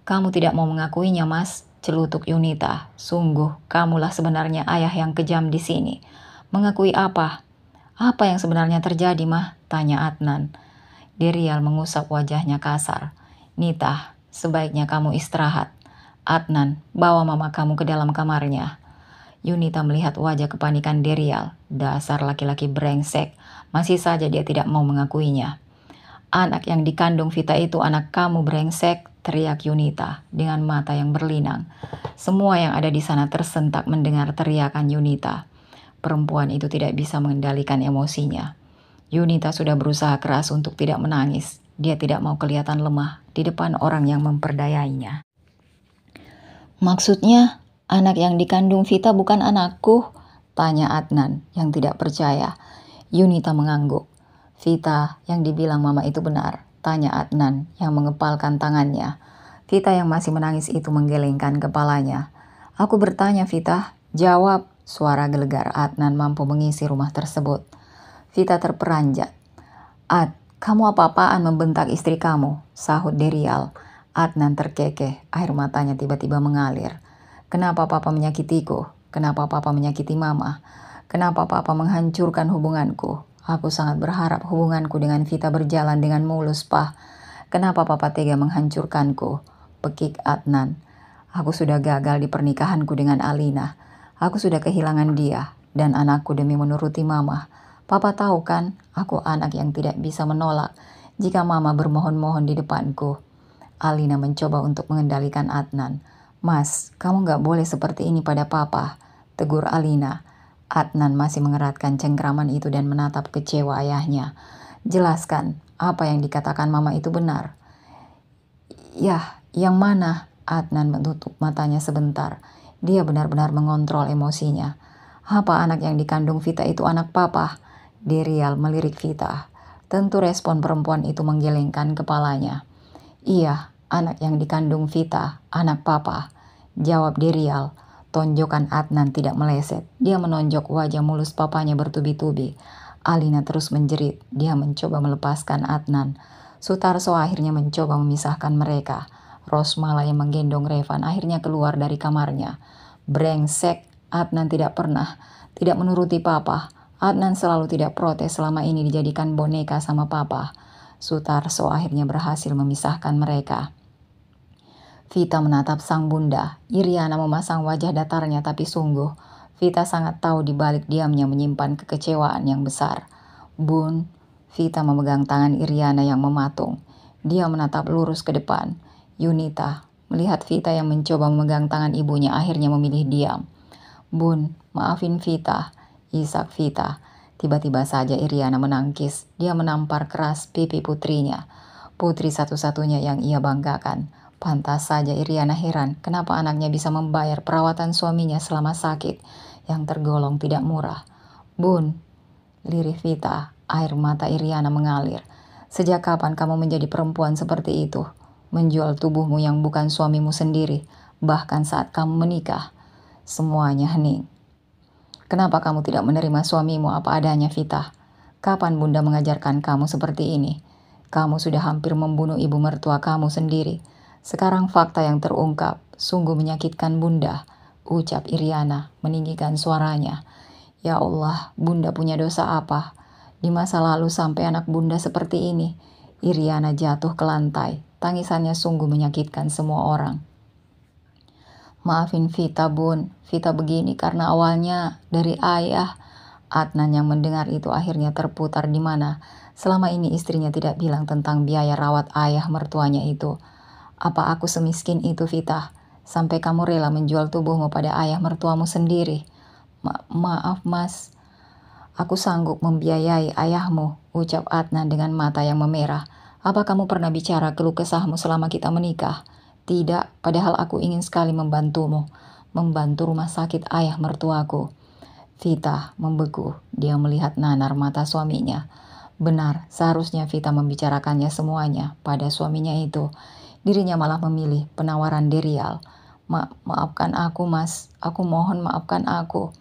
Kamu tidak mau mengakuinya, Mas, celutuk Yunita. Sungguh, kamulah sebenarnya ayah yang kejam di sini. Mengakui apa? Apa yang sebenarnya terjadi, Mah? Tanya Adnan. Derial mengusap wajahnya kasar. Nita, sebaiknya kamu istirahat. Adnan, bawa mama kamu ke dalam kamarnya. Yunita melihat wajah kepanikan Derial. Dasar laki-laki brengsek. Masih saja dia tidak mau mengakuinya. Anak yang dikandung Vita itu anak kamu, brengsek, teriak Yunita dengan mata yang berlinang. Semua yang ada di sana tersentak mendengar teriakan Yunita. Perempuan itu tidak bisa mengendalikan emosinya. Yunita sudah berusaha keras untuk tidak menangis. Dia tidak mau kelihatan lemah di depan orang yang memperdayainya. Maksudnya, anak yang dikandung Vita bukan anakku? Tanya Adnan yang tidak percaya. Yunita mengangguk. Vita yang dibilang mama itu benar, tanya Adnan yang mengepalkan tangannya. Vita yang masih menangis itu menggelengkan kepalanya. Aku bertanya, Vita, jawab. Suara gelegar Adnan mampu mengisi rumah tersebut. Vita terperanjat. Ad, kamu apa-apaan membentak istri kamu, sahut Derial. Adnan terkekeh, air matanya tiba-tiba mengalir. Kenapa papa menyakitiku? Kenapa papa menyakiti mama? Kenapa papa menghancurkan hubunganku? Aku sangat berharap hubunganku dengan Vita berjalan dengan mulus, Pak. Kenapa papa tega menghancurkanku? Pekik Adnan. Aku sudah gagal di pernikahanku dengan Alina. Aku sudah kehilangan dia dan anakku demi menuruti mama. Papa tahu kan, aku anak yang tidak bisa menolak jika mama bermohon-mohon di depanku. Alina mencoba untuk mengendalikan Adnan. Mas, kamu gak boleh seperti ini pada papa, tegur Alina. Adnan masih mengeratkan cengkraman itu dan menatap kecewa ayahnya. Jelaskan, apa yang dikatakan mama itu benar? Yah, yang mana? Adnan menutup matanya sebentar. Dia benar-benar mengontrol emosinya. Apa anak yang dikandung Vita itu anak papa? Derial melirik Vita. Tentu respon perempuan itu menggelengkan kepalanya. Iya, anak yang dikandung Vita, anak papa, jawab Derial. Tonjokan Adnan tidak meleset. Dia menonjok wajah mulus papanya bertubi-tubi. Alina terus menjerit. Dia mencoba melepaskan Adnan. Sutarso akhirnya mencoba memisahkan mereka. Rosmala yang menggendong Revan akhirnya keluar dari kamarnya. Brengsek, Adnan tidak menuruti papa. Adnan selalu tidak protes selama ini dijadikan boneka sama papa. Sutarso akhirnya berhasil memisahkan mereka. Vita menatap sang bunda. Iriana memasang wajah datarnya tapi sungguh. Vita sangat tahu di balik diamnya menyimpan kekecewaan yang besar. Bun, Vita memegang tangan Iriana yang mematung. Dia menatap lurus ke depan. Yunita melihat Vita yang mencoba memegang tangan ibunya akhirnya memilih diam. Bun, maafin Vita, isak Vita. Tiba-tiba saja Iriana menangkis. Dia menampar keras pipi putrinya. Putri satu-satunya yang ia banggakan. Pantas saja Iriana heran kenapa anaknya bisa membayar perawatan suaminya selama sakit yang tergolong tidak murah. Bun, lirih Vita, air mata Iriana mengalir. Sejak kapan kamu menjadi perempuan seperti itu? menjual tubuhmu yang bukan suamimu sendiri, bahkan saat kamu menikah. Semuanya hening. Kenapa kamu tidak menerima suamimu apa adanya, Vita? Kapan Bunda mengajarkan kamu seperti ini? Kamu sudah hampir membunuh ibu mertua kamu sendiri. Sekarang fakta yang terungkap sungguh menyakitkan Bunda, ucap Iriana meninggikan suaranya. Ya Allah, Bunda punya dosa apa? Di masa lalu sampai anak Bunda seperti ini. Iriana jatuh ke lantai. Tangisannya sungguh menyakitkan semua orang. Maafin Vita, Bun. Vita begini karena awalnya dari ayah. Adnan yang mendengar itu akhirnya terputar di mana selama ini istrinya tidak bilang tentang biaya rawat ayah mertuanya itu. Apa aku semiskin itu, Vita? Sampai kamu rela menjual tubuhmu pada ayah mertuamu sendiri? Maaf, Mas. Aku sanggup membiayai ayahmu, ucap Adnan dengan mata yang memerah. Apa kamu pernah bicara keluh kesahmu selama kita menikah? Tidak, padahal aku ingin sekali membantumu, membantu rumah sakit ayah mertuaku. Vita membeku, dia melihat nanar mata suaminya. Benar, seharusnya Vita membicarakannya semuanya pada suaminya itu. Dirinya malah memilih penawaran Derial. Maafkan aku, Mas, aku mohon maafkan aku.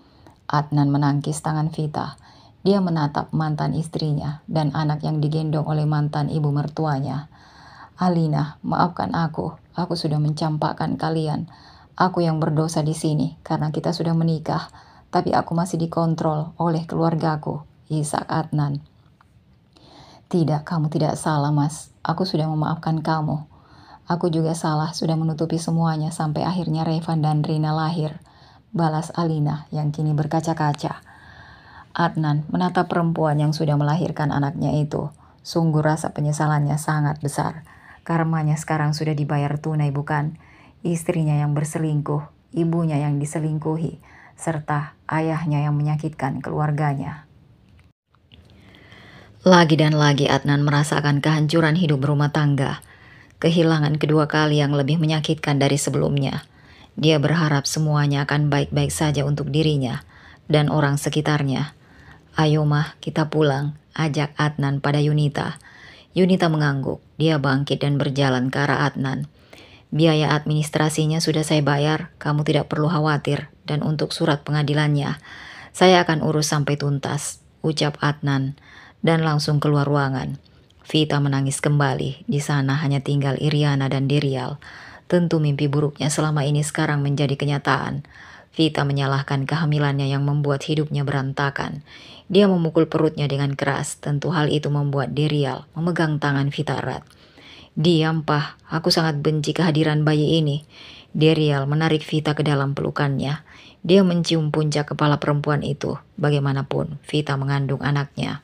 Adnan menangkis tangan Vita. Dia menatap mantan istrinya dan anak yang digendong oleh mantan ibu mertuanya. Alina, maafkan aku sudah mencampakkan kalian. Aku yang berdosa di sini karena kita sudah menikah, tapi aku masih dikontrol oleh keluargaku, isak Adnan. Tidak, kamu tidak salah, Mas. Aku sudah memaafkan kamu. Aku juga salah sudah menutupi semuanya sampai akhirnya Revan dan Rina lahir, balas Alina yang kini berkaca-kaca. Adnan menatap perempuan yang sudah melahirkan anaknya itu. Sungguh rasa penyesalannya sangat besar. Karmanya sekarang sudah dibayar tunai, bukan? Istrinya yang berselingkuh, ibunya yang diselingkuhi, serta ayahnya yang menyakitkan keluarganya. Lagi dan lagi Adnan merasakan kehancuran hidup rumah tangga. Kehilangan kedua kali yang lebih menyakitkan dari sebelumnya. Dia berharap semuanya akan baik-baik saja untuk dirinya dan orang sekitarnya. Ayo mah, kita pulang, ajak Adnan pada Yunita. Yunita mengangguk, dia bangkit dan berjalan ke arah Adnan. Biaya administrasinya sudah saya bayar, kamu tidak perlu khawatir. Dan untuk surat pengadilannya, saya akan urus sampai tuntas, ucap Adnan. Dan langsung keluar ruangan. Vita menangis kembali, di sana hanya tinggal Iriana dan Derial. Tentu mimpi buruknya selama ini sekarang menjadi kenyataan. Vita menyalahkan kehamilannya yang membuat hidupnya berantakan. Dia memukul perutnya dengan keras, tentu hal itu membuat Derial memegang tangan Vita erat. Diam, Pah, aku sangat benci kehadiran bayi ini. Derial menarik Vita ke dalam pelukannya. Dia mencium puncak kepala perempuan itu. Bagaimanapun, Vita mengandung anaknya.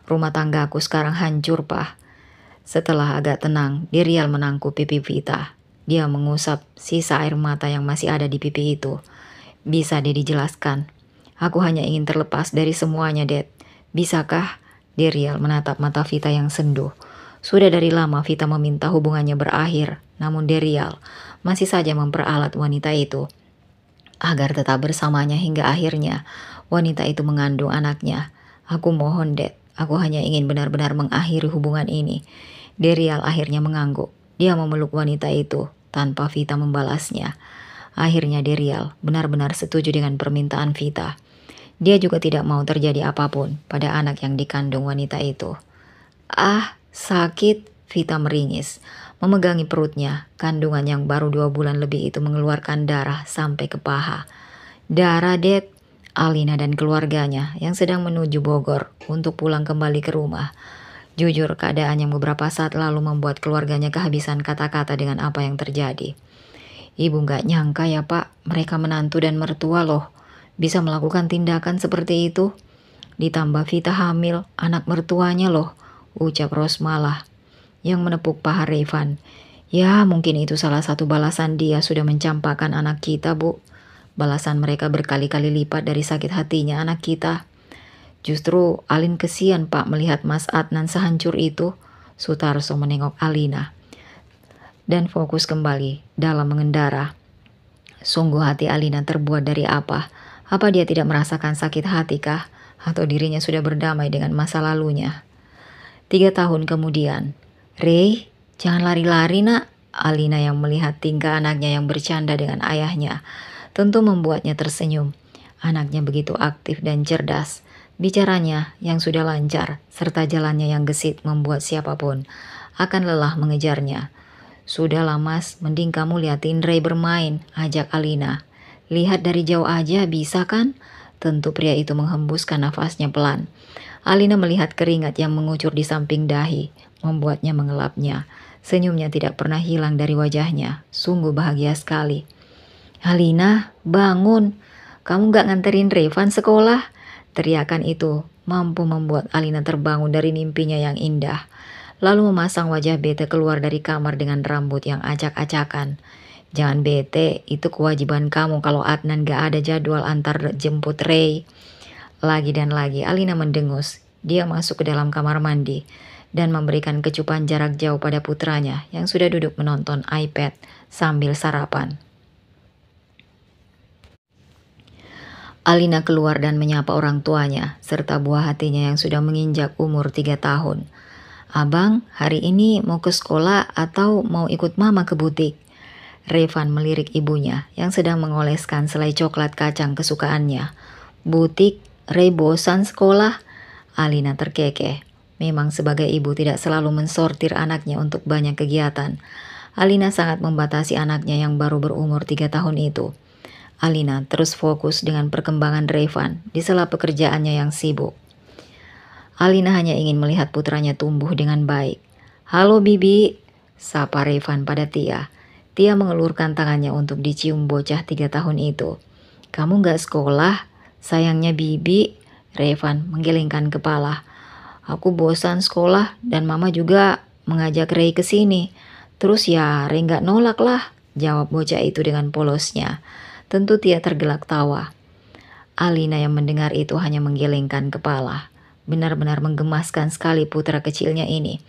Rumah tangga aku sekarang hancur, Pah. Setelah agak tenang, Derial menangkup pipi Vita. Dia mengusap sisa air mata yang masih ada di pipi itu. Bisa dia dijelaskan? Aku hanya ingin terlepas dari semuanya, Dad. Bisakah? Derial menatap mata Vita yang senduh. Sudah dari lama Vita meminta hubungannya berakhir, namun Derial masih saja memperalat wanita itu agar tetap bersamanya hingga akhirnya wanita itu mengandung anaknya. Aku mohon, Dad. Aku hanya ingin benar-benar mengakhiri hubungan ini. Derial akhirnya mengangguk. Dia memeluk wanita itu tanpa Vita membalasnya. Akhirnya Derial benar-benar setuju dengan permintaan Vita. Dia juga tidak mau terjadi apapun pada anak yang dikandung wanita itu. Ah, sakit, Vita meringis. Memegangi perutnya, kandungan yang baru 2 bulan lebih itu mengeluarkan darah sampai ke paha. Darah, Dad. Alina dan keluarganya yang sedang menuju Bogor untuk pulang kembali ke rumah. Jujur, keadaan yang beberapa saat lalu membuat keluarganya kehabisan kata-kata dengan apa yang terjadi. Ibu gak nyangka ya, Pak, mereka menantu dan mertua loh bisa melakukan tindakan seperti itu. Ditambah Vita hamil, anak mertuanya loh, ucap Rosmalah yang menepuk paha Revan. Ya, mungkin itu salah satu balasan dia sudah mencampakkan anak kita, Bu. Balasan mereka berkali-kali lipat dari sakit hatinya anak kita. Justru Alin kesian, Pak, melihat Mas Adnan sehancur itu. Sutarso menengok Alina dan fokus kembali dalam mengendara. Sungguh hati Alina terbuat dari apa? Apa dia tidak merasakan sakit hati kah? Atau dirinya sudah berdamai dengan masa lalunya? 3 tahun kemudian, Rey, Jangan lari-lari nak. Alina yang melihat tingkah anaknya yang bercanda dengan ayahnya tentu membuatnya tersenyum. Anaknya begitu aktif dan cerdas. Bicaranya yang sudah lancar serta jalannya yang gesit membuat siapapun akan lelah mengejarnya. Sudahlah mas, mending kamu liatin Ray bermain, ajak Alina. Lihat dari jauh aja bisa kan? Tentu pria itu menghembuskan nafasnya pelan. Alina melihat keringat yang mengucur di samping dahi, membuatnya mengelapnya. Senyumnya tidak pernah hilang dari wajahnya, sungguh bahagia sekali. Alina, bangun. Kamu gak nganterin Revan sekolah? Teriakan itu mampu membuat Alina terbangun dari mimpinya yang indah. Lalu memasang wajah bete keluar dari kamar dengan rambut yang acak-acakan. Jangan bete, itu kewajiban kamu kalau Adnan gak ada jadwal antar jemput Ray. Lagi dan lagi Alina mendengus. Dia masuk ke dalam kamar mandi dan memberikan kecupan jarak jauh pada putranya yang sudah duduk menonton iPad sambil sarapan. Alina keluar dan menyapa orang tuanya serta buah hatinya yang sudah menginjak umur 3 tahun. Abang, hari ini mau ke sekolah atau mau ikut mama ke butik? Revan melirik ibunya yang sedang mengoleskan selai coklat kacang kesukaannya. Butik? Ray bosan sekolah? Alina terkekeh. Memang sebagai ibu tidak selalu mensortir anaknya untuk banyak kegiatan. Alina sangat membatasi anaknya yang baru berumur 3 tahun itu. Alina terus fokus dengan perkembangan Revan di sela pekerjaannya yang sibuk. Alina hanya ingin melihat putranya tumbuh dengan baik. Halo Bibi, sapa Revan pada Tia. Tia mengelurkan tangannya untuk dicium bocah 3 tahun itu. Kamu gak sekolah? Sayangnya Bibi, Revan menggelengkan kepala. Aku bosan sekolah dan mama juga mengajak Ray ke sini. Terus ya Ray gak nolak lah, jawab bocah itu dengan polosnya. Tentu Tia tergelak tawa. Alina yang mendengar itu hanya menggelengkan kepala. Benar-benar menggemaskan sekali putra kecilnya ini.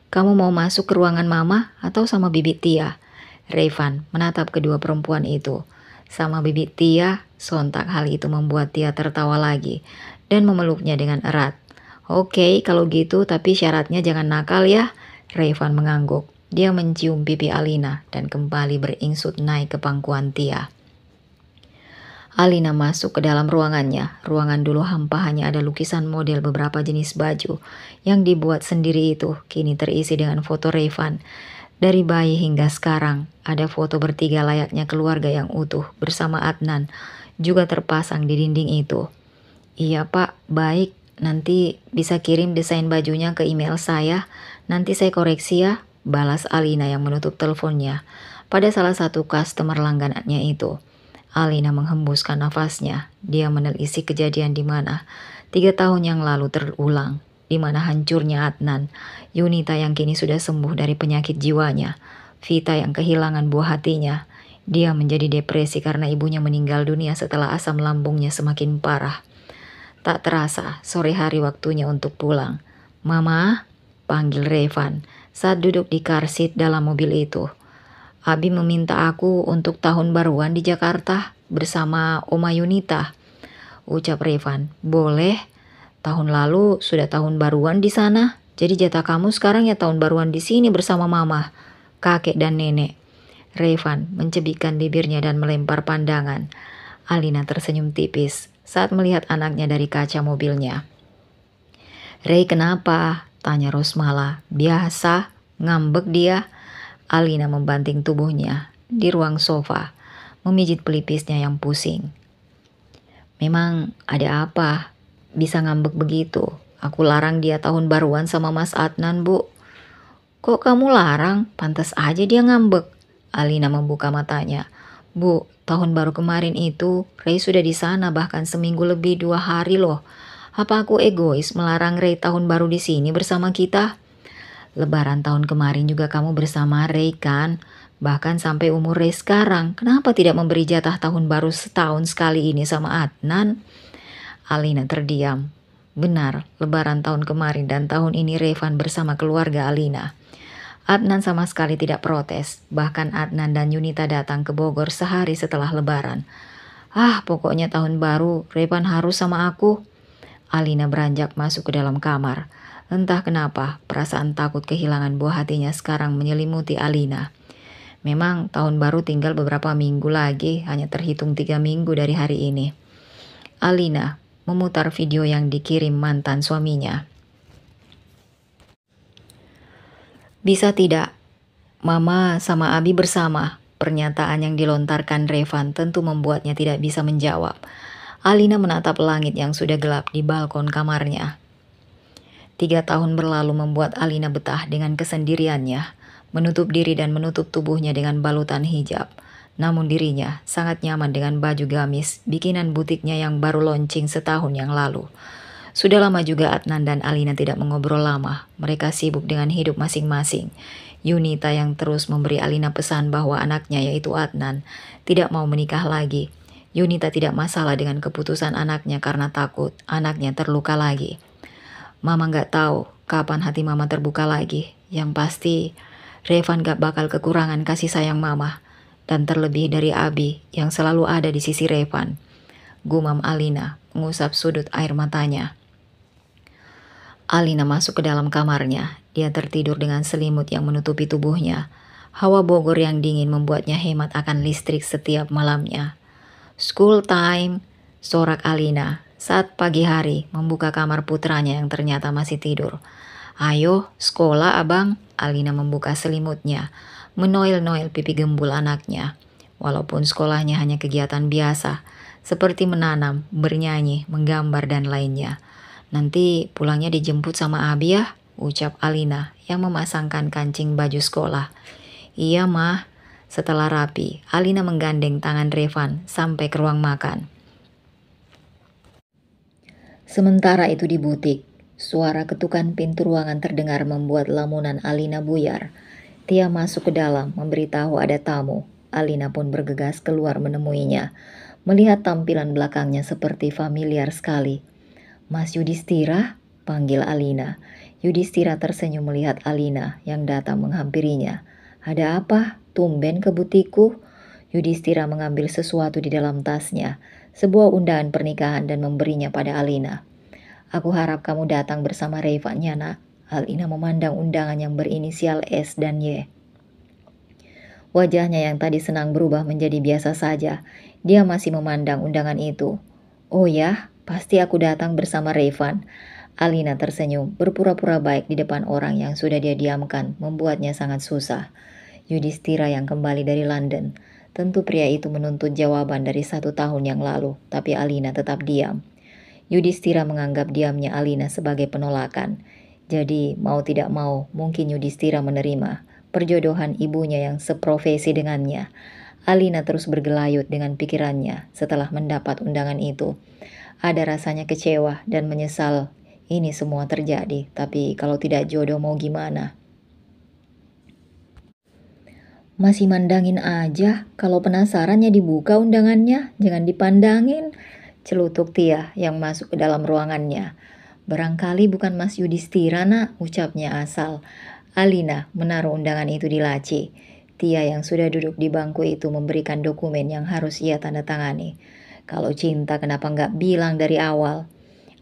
Kamu mau masuk ke ruangan mama atau sama Bibi Tia? Revan menatap kedua perempuan itu. Sama Bibi Tia, sontak hal itu membuat Tia tertawa lagi dan memeluknya dengan erat. Oke, kalau gitu tapi syaratnya jangan nakal ya. Revan mengangguk. Dia mencium pipi Alina dan kembali beringsut naik ke pangkuan Tia. Alina masuk ke dalam ruangannya. Ruangan dulu hampa hanya ada lukisan model beberapa jenis baju yang dibuat sendiri itu kini terisi dengan foto Revan. Dari bayi hingga sekarang, ada foto bertiga layaknya keluarga yang utuh bersama Adnan juga terpasang di dinding itu. Iya Pak, baik. Nanti bisa kirim desain bajunya ke email saya. Nanti saya koreksi ya, balas Alina yang menutup teleponnya pada salah satu customer langganannya itu. Alina menghembuskan nafasnya. Dia menelisik kejadian di mana 3 tahun yang lalu terulang. Di mana hancurnya Adnan, Yunita yang kini sudah sembuh dari penyakit jiwanya, Vita yang kehilangan buah hatinya. Dia menjadi depresi karena ibunya meninggal dunia setelah asam lambungnya semakin parah. Tak terasa, sore hari waktunya untuk pulang. Mama, panggil Revan saat duduk di car seat dalam mobil itu. Abi meminta aku untuk tahun baruan di Jakarta bersama Oma Yunita, ucap Revan. Boleh. Tahun lalu sudah tahun baruan di sana, jadi jatah kamu sekarang ya tahun baruan di sini bersama mama, kakek dan nenek. Revan mencebikkan bibirnya dan melempar pandangan. Alina tersenyum tipis saat melihat anaknya dari kaca mobilnya. Ray kenapa? Tanya Rosmala. Biasa, ngambek dia. Alina membanting tubuhnya di ruang sofa, memijit pelipisnya yang pusing. Memang ada apa? Bisa ngambek begitu. Aku larang dia tahun baruan sama Mas Adnan, Bu. Kok kamu larang? Pantas aja dia ngambek. Alina membuka matanya. Bu, tahun baru kemarin itu Ray sudah di sana bahkan seminggu lebih 2 hari loh. Apa aku egois melarang Ray tahun baru di sini bersama kita? Lebaran tahun kemarin juga kamu bersama Ray kan? Bahkan sampai umur Ray sekarang. Kenapa tidak memberi jatah tahun baru setahun sekali ini sama Adnan? Alina terdiam. Benar, lebaran tahun kemarin dan tahun ini Revan bersama keluarga Alina. Adnan sama sekali tidak protes. Bahkan Adnan dan Yunita datang ke Bogor sehari setelah lebaran. Pokoknya tahun baru Revan harus sama aku. Alina beranjak masuk ke dalam kamar. Entah kenapa, perasaan takut kehilangan buah hatinya sekarang menyelimuti Alina. Memang tahun baru tinggal beberapa minggu lagi, hanya terhitung 3 minggu dari hari ini. Alina memutar video yang dikirim mantan suaminya. Bisa tidak? Mama sama Abi bersama. Pernyataan yang dilontarkan Revan tentu membuatnya tidak bisa menjawab. Alina menatap langit yang sudah gelap di balkon kamarnya. 3 tahun berlalu membuat Alina betah dengan kesendiriannya, menutup diri dan menutup tubuhnya dengan balutan hijab. Namun dirinya sangat nyaman dengan baju gamis, bikinan butiknya yang baru launching setahun yang lalu. Sudah lama juga Adnan dan Alina tidak mengobrol lama. Mereka sibuk dengan hidup masing-masing. Yunita yang terus memberi Alina pesan bahwa anaknya yaitu Adnan tidak mau menikah lagi. Yunita tidak masalah dengan keputusan anaknya karena takut anaknya terluka lagi. Mama gak tahu kapan hati mama terbuka lagi. Yang pasti Revan gak bakal kekurangan kasih sayang mama. Dan terlebih dari Abi yang selalu ada di sisi Revan. Gumam Alina mengusap sudut air matanya. Alina masuk ke dalam kamarnya. Dia tertidur dengan selimut yang menutupi tubuhnya. Hawa Bogor yang dingin membuatnya hemat akan listrik setiap malamnya. School time, sorak Alina saat pagi hari membuka kamar putranya yang ternyata masih tidur. Ayo, sekolah abang. Alina membuka selimutnya, menoil-noil pipi gembul anaknya. Walaupun sekolahnya hanya kegiatan biasa, seperti menanam, bernyanyi, menggambar, dan lainnya. Nanti pulangnya dijemput sama Abi ya, ucap Alina yang memasangkan kancing baju sekolah. Iya mah. Setelah rapi, Alina menggandeng tangan Revan sampai ke ruang makan. Sementara itu di butik, suara ketukan pintu ruangan terdengar membuat lamunan Alina buyar. Tia masuk ke dalam memberitahu ada tamu. Alina pun bergegas keluar menemuinya. Melihat tampilan belakangnya seperti familiar sekali. Mas Yudhistira, panggil Alina. Yudhistira tersenyum melihat Alina yang datang menghampirinya. Ada apa? Tumben ke butikku? Yudhistira mengambil sesuatu di dalam tasnya, sebuah undangan pernikahan dan memberinya pada Alina. Aku harap kamu datang bersama Revannya, nak. Alina memandang undangan yang berinisial S dan Y. Wajahnya yang tadi senang berubah menjadi biasa saja. Dia masih memandang undangan itu. Oh ya? Pasti aku datang bersama Revan. Alina tersenyum, berpura-pura baik di depan orang yang sudah dia diamkan, membuatnya sangat susah. Yudhistira yang kembali dari London. Tentu pria itu menuntut jawaban dari 1 tahun yang lalu, tapi Alina tetap diam. Yudhistira menganggap diamnya Alina sebagai penolakan. Jadi mau tidak mau, mungkin Yudhistira menerima perjodohan ibunya yang seprofesi dengannya. Alina terus bergelayut dengan pikirannya setelah mendapat undangan itu. Ada rasanya kecewa dan menyesal ini semua terjadi, tapi kalau tidak jodoh mau gimana? Masih mandangin aja, kalau penasarannya dibuka undangannya, jangan dipandangin, celutuk Tia yang masuk ke dalam ruangannya. Barangkali bukan Mas Yudhistira, nak, ucapnya asal. Alina menaruh undangan itu di laci. Tia yang sudah duduk di bangku itu memberikan dokumen yang harus ia tanda tangani. Kalau cinta kenapa nggak bilang dari awal?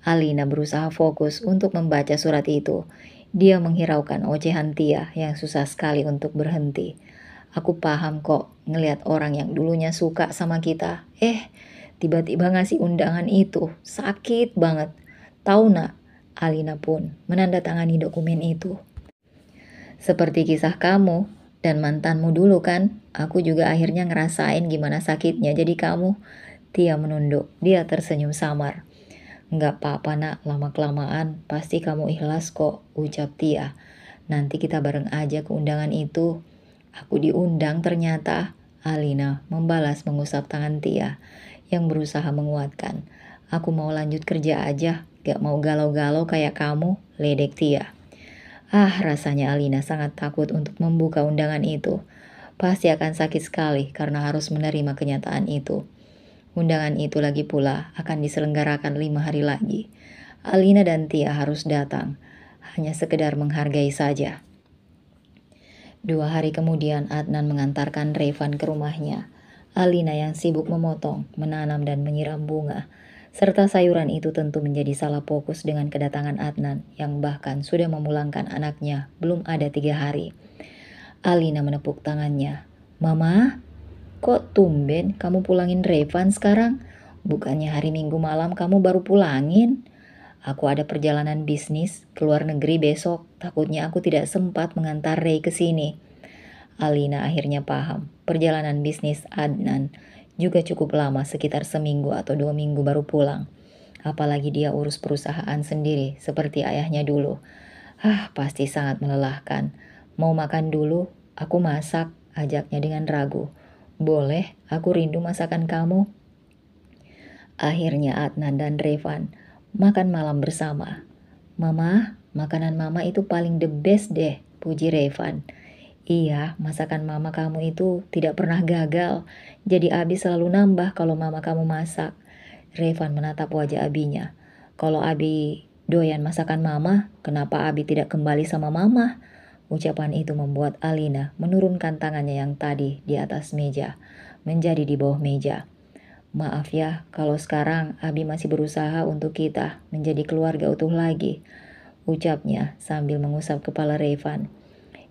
Alina berusaha fokus untuk membaca surat itu. Dia menghiraukan ocehan Tia yang susah sekali untuk berhenti. Aku paham kok ngelihat orang yang dulunya suka sama kita. Tiba-tiba ngasih undangan itu. Sakit banget. Tahu nak? Alina pun menandatangani dokumen itu. Seperti kisah kamu dan mantanmu dulu kan? Aku juga akhirnya ngerasain gimana sakitnya jadi kamu. Tia menunduk, dia tersenyum samar. Enggak apa-apa nak, lama-kelamaan pasti kamu ikhlas kok, ucap Tia. Nanti kita bareng aja ke undangan itu. Aku diundang ternyata. Alina membalas mengusap tangan Tia yang berusaha menguatkan. Aku mau lanjut kerja aja, gak mau galau-galau kayak kamu, ledek Tia. Rasanya Alina sangat takut untuk membuka undangan itu. Pasti akan sakit sekali karena harus menerima kenyataan itu. Undangan itu lagi pula akan diselenggarakan 5 hari lagi. Alina dan Tia harus datang, hanya sekedar menghargai saja. 2 hari kemudian Adnan mengantarkan Revan ke rumahnya. Alina yang sibuk memotong, menanam dan menyiram bunga. Serta sayuran itu tentu menjadi salah fokus dengan kedatangan Adnan yang bahkan sudah memulangkan anaknya belum ada 3 hari. Alina menepuk tangannya. Mama, kok tumben kamu pulangin Revan sekarang? Bukannya hari Minggu malam kamu baru pulangin? Aku ada perjalanan bisnis ke luar negeri besok. Takutnya aku tidak sempat mengantar Ray ke sini. Alina akhirnya paham. Perjalanan bisnis Adnan juga cukup lama, sekitar seminggu atau 2 minggu baru pulang. Apalagi dia urus perusahaan sendiri seperti ayahnya dulu. Pasti sangat melelahkan. Mau makan dulu? Aku masak, ajaknya dengan ragu. Boleh, aku rindu masakan kamu. Akhirnya Adnan dan Revan makan malam bersama. Mama, makanan mama itu paling the best deh, puji Revan. Iya, masakan mama kamu itu tidak pernah gagal. Jadi Abi selalu nambah kalau mama kamu masak. Revan menatap wajah Abinya. Kalau Abi doyan masakan mama, kenapa Abi tidak kembali sama mama? Ucapan itu membuat Alina menurunkan tangannya yang tadi di atas meja, menjadi di bawah meja. Maaf ya, kalau sekarang Abi masih berusaha untuk kita menjadi keluarga utuh lagi, ucapnya sambil mengusap kepala Revan.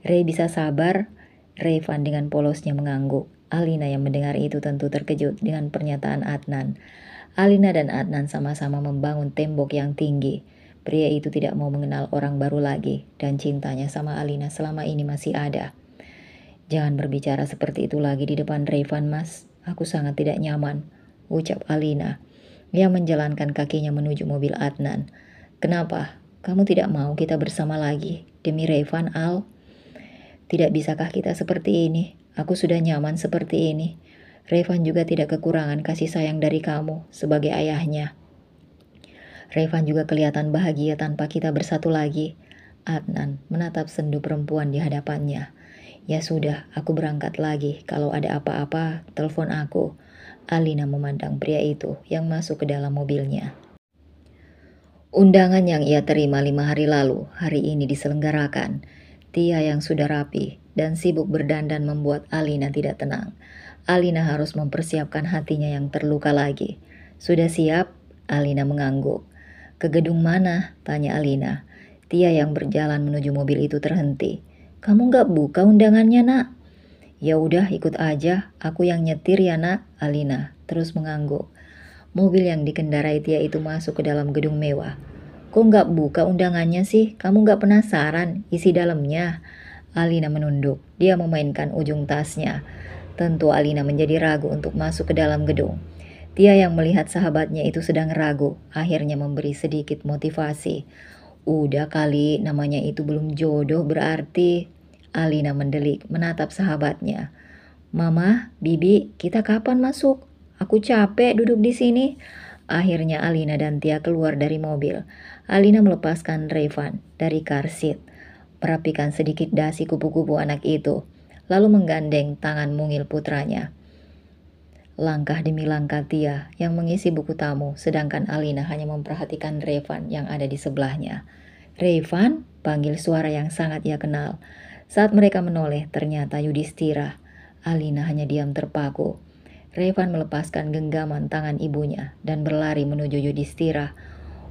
Ray bisa sabar? Revan dengan polosnya mengangguk. Alina yang mendengar itu tentu terkejut dengan pernyataan Adnan. Alina dan Adnan sama-sama membangun tembok yang tinggi. Pria itu tidak mau mengenal orang baru lagi dan cintanya sama Alina selama ini masih ada. Jangan berbicara seperti itu lagi di depan Revan, Mas. Aku sangat tidak nyaman, ucap Alina yang menjalankan kakinya menuju mobil Adnan. Kenapa? Kamu tidak mau kita bersama lagi? Demi Revan, Al. Tidak bisakah kita seperti ini? Aku sudah nyaman seperti ini. Revan juga tidak kekurangan kasih sayang dari kamu sebagai ayahnya. Revan juga kelihatan bahagia tanpa kita bersatu lagi. Adnan menatap sendu perempuan di hadapannya. Ya sudah, aku berangkat lagi. Kalau ada apa-apa, telepon aku. Alina memandang pria itu yang masuk ke dalam mobilnya. Undangan yang ia terima 5 hari lalu, hari ini diselenggarakan. Tia yang sudah rapi dan sibuk berdandan membuat Alina tidak tenang. Alina harus mempersiapkan hatinya yang terluka lagi. Sudah siap? Alina mengangguk. Ke gedung mana? Tanya Alina. Tia yang berjalan menuju mobil itu terhenti. Kamu gak buka undangannya, nak? Ya udah, ikut aja. Aku yang nyetir ya, nak. Alina terus mengangguk. Mobil yang dikendarai Tia itu masuk ke dalam gedung mewah. Kok nggak buka undangannya sih? Kamu nggak penasaran isi dalamnya? Alina menunduk. Dia memainkan ujung tasnya. Tentu Alina menjadi ragu untuk masuk ke dalam gedung. Tia yang melihat sahabatnya itu sedang ragu, akhirnya memberi sedikit motivasi. Udah kali, namanya itu belum jodoh berarti. Alina mendelik menatap sahabatnya. Mama, Bibi, kita kapan masuk? Aku capek duduk di sini. Akhirnya Alina dan Tia keluar dari mobil. Alina melepaskan Revan dari car seat, merapikan sedikit dasi kupu-kupu anak itu, lalu menggandeng tangan mungil putranya. Langkah demi langkah Tia yang mengisi buku tamu, sedangkan Alina hanya memperhatikan Revan yang ada di sebelahnya. Revan, panggil suara yang sangat ia kenal. Saat mereka menoleh, ternyata Yudhistira. Alina hanya diam terpaku. Revan melepaskan genggaman tangan ibunya dan berlari menuju Yudhistira.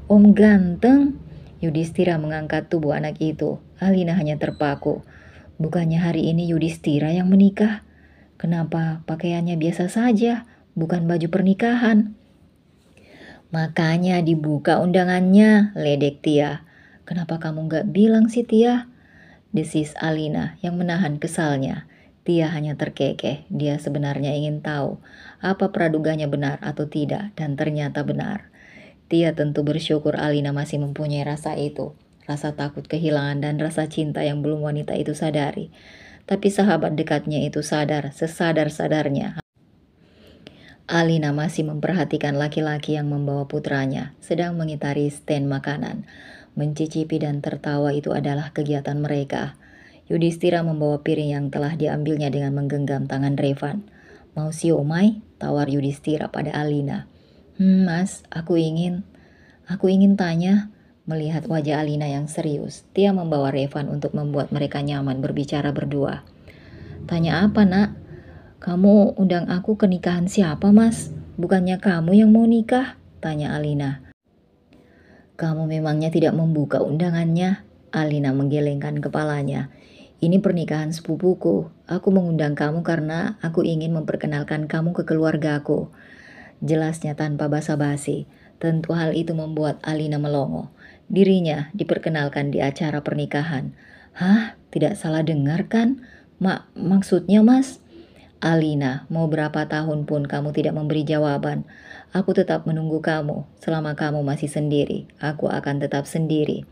Om ganteng. Yudhistira mengangkat tubuh anak itu. Alina hanya terpaku. Bukannya hari ini Yudhistira yang menikah? Kenapa pakaiannya biasa saja, bukan baju pernikahan? Makanya dibuka undangannya, ledek Tia. Kenapa kamu gak bilang sih, Tia? Desis Alina yang menahan kesalnya. Tia hanya terkekeh. Dia sebenarnya ingin tahu apa praduganya benar atau tidak, dan ternyata benar. Tia tentu bersyukur Alina masih mempunyai rasa itu, rasa takut kehilangan dan rasa cinta yang belum wanita itu sadari. Tapi sahabat dekatnya itu sadar, sesadar-sadarnya. Alina masih memperhatikan laki-laki yang membawa putranya sedang mengitari stand makanan. Mencicipi dan tertawa itu adalah kegiatan mereka. Yudhistira membawa piring yang telah diambilnya dengan menggenggam tangan Revan. Mau siomay? Tawar Yudhistira pada Alina. Mas, aku ingin tanya. Melihat wajah Alina yang serius, Tia membawa Revan untuk membuat mereka nyaman berbicara berdua. Tanya apa, nak? Kamu undang aku ke nikahan siapa, Mas? Bukannya kamu yang mau nikah? Tanya Alina. Kamu memangnya tidak membuka undangannya? Alina menggelengkan kepalanya. Ini pernikahan sepupuku. Aku mengundang kamu karena aku ingin memperkenalkan kamu ke keluargaku. Jelasnya tanpa basa-basi. Tentu hal itu membuat Alina melongo. Dirinya diperkenalkan di acara pernikahan. Hah? Tidak salah dengar kan? Maksudnya mas? Alina, mau berapa tahun pun kamu tidak memberi jawaban. Aku tetap menunggu kamu. Selama kamu masih sendiri, aku akan tetap sendiri.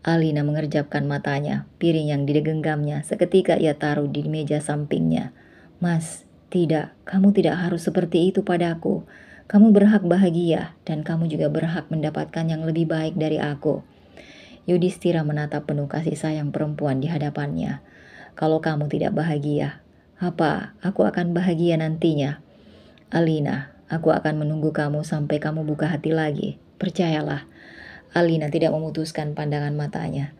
Alina mengerjapkan matanya, piring yang digenggamnya seketika ia taruh di meja sampingnya. Mas, tidak, kamu tidak harus seperti itu padaku. Kamu berhak bahagia dan kamu juga berhak mendapatkan yang lebih baik dari aku. Yudhistira menatap penuh kasih sayang perempuan di hadapannya. Kalau kamu tidak bahagia, apa aku akan bahagia nantinya? Alina, aku akan menunggu kamu sampai kamu buka hati lagi. Percayalah. Alina tidak memutuskan pandangan matanya.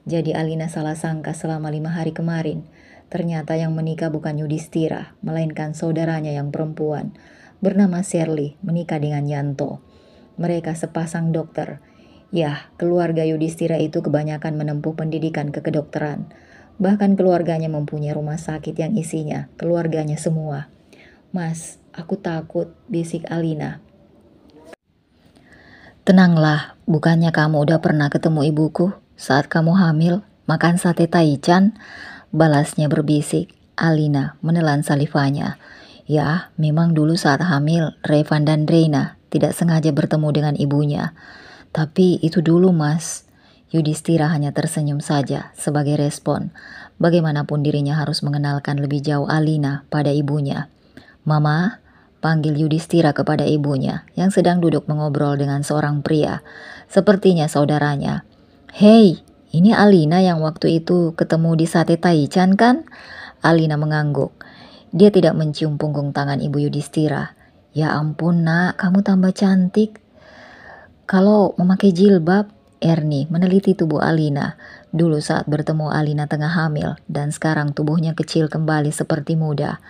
Jadi Alina salah sangka selama 5 hari kemarin. Ternyata yang menikah bukan Yudhistira, melainkan saudaranya yang perempuan. Bernama Shirley, menikah dengan Yanto. Mereka sepasang dokter. Ya, keluarga Yudhistira itu kebanyakan menempuh pendidikan kedokteran. Bahkan keluarganya mempunyai rumah sakit yang isinya, keluarganya semua. Mas, aku takut, bisik Alina. Tenanglah, bukannya kamu udah pernah ketemu ibuku saat kamu hamil, makan sate taichan? Balasnya berbisik. Alina menelan salivanya. Ya, memang dulu saat hamil, Revan dan Reina tidak sengaja bertemu dengan ibunya. Tapi itu dulu mas. Yudhistira hanya tersenyum saja sebagai respon. Bagaimanapun dirinya harus mengenalkan lebih jauh Alina pada ibunya. Mama, panggil Yudhistira kepada ibunya yang sedang duduk mengobrol dengan seorang pria. Sepertinya saudaranya. Hei, ini Alina yang waktu itu ketemu di sate taichan kan? Alina mengangguk. Dia tidak mencium punggung tangan ibu Yudhistira. Ya ampun nak, kamu tambah cantik. Kalau memakai jilbab, Ernie meneliti tubuh Alina. Dulu saat bertemu Alina tengah hamil dan sekarang tubuhnya kecil kembali seperti muda.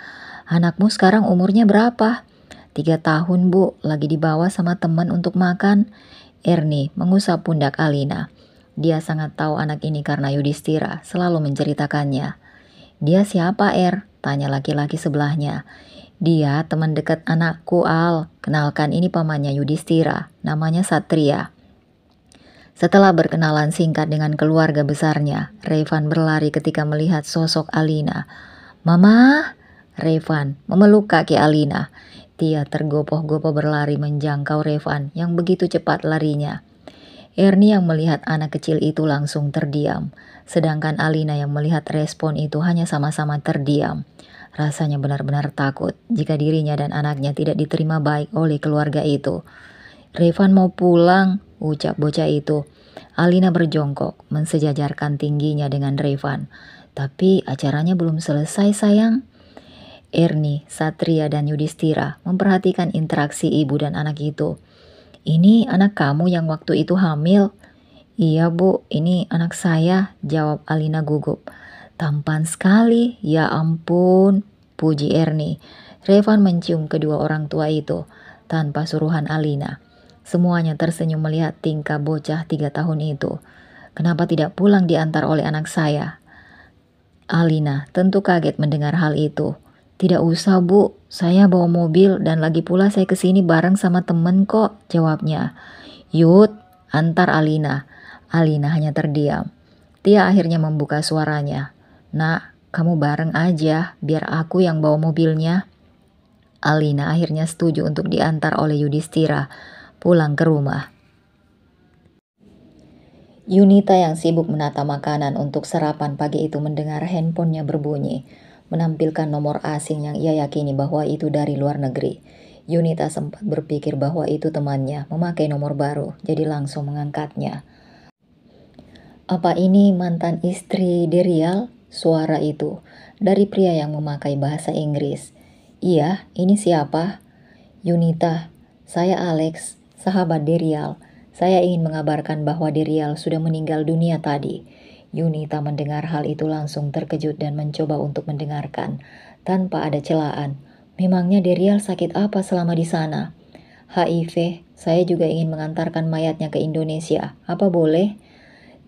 Anakmu sekarang umurnya berapa? 3 tahun bu, lagi dibawa sama teman untuk makan. Ernie mengusap pundak Alina. Dia sangat tahu anak ini karena Yudhistira selalu menceritakannya. Dia siapa Tanya laki-laki sebelahnya. Dia teman dekat anakku Al. Kenalkan ini pamannya Yudhistira, namanya Satria. Setelah berkenalan singkat dengan keluarga besarnya, Revan berlari ketika melihat sosok Alina. Mama! Revan memeluk kaki Alina. Dia tergopoh-gopoh berlari menjangkau Revan yang begitu cepat larinya. Ernie yang melihat anak kecil itu langsung terdiam. Sedangkan Alina yang melihat respon itu hanya sama-sama terdiam. Rasanya benar-benar takut jika dirinya dan anaknya tidak diterima baik oleh keluarga itu. Revan mau pulang, ucap bocah itu. Alina berjongkok, mensejajarkan tingginya dengan Revan. Tapi acaranya belum selesai sayang. Ernie, Satria, dan Yudhistira memperhatikan interaksi ibu dan anak itu. Ini anak kamu yang waktu itu hamil? Iya bu, ini anak saya, jawab Alina gugup. Tampan sekali, ya ampun, puji Ernie. Revan mencium kedua orang tua itu tanpa suruhan Alina. Semuanya tersenyum melihat tingkah bocah 3 tahun itu. Kenapa tidak pulang diantar oleh anak saya? Alina tentu kaget mendengar hal itu. Tidak usah bu, saya bawa mobil dan lagi pula saya kesini bareng sama temen kok, jawabnya. Yud, antar Alina. Alina hanya terdiam. Tia akhirnya membuka suaranya. Nak, kamu bareng aja, biar aku yang bawa mobilnya. Alina akhirnya setuju untuk diantar oleh Yudhistira pulang ke rumah. Yunita yang sibuk menata makanan untuk sarapan pagi itu mendengar handphonenya berbunyi, menampilkan nomor asing yang ia yakini bahwa itu dari luar negeri. Yunita sempat berpikir bahwa itu temannya memakai nomor baru, jadi langsung mengangkatnya. Apa ini mantan istri Derial? Suara itu dari pria yang memakai bahasa Inggris. Iya, ini siapa? Yunita, saya Alex, sahabat Derial. Saya ingin mengabarkan bahwa Derial sudah meninggal dunia tadi. Yunita mendengar hal itu langsung terkejut dan mencoba untuk mendengarkan tanpa ada celaan. Memangnya Derial sakit apa selama di sana? HIV, Saya juga ingin mengantarkan mayatnya ke Indonesia. Apa boleh?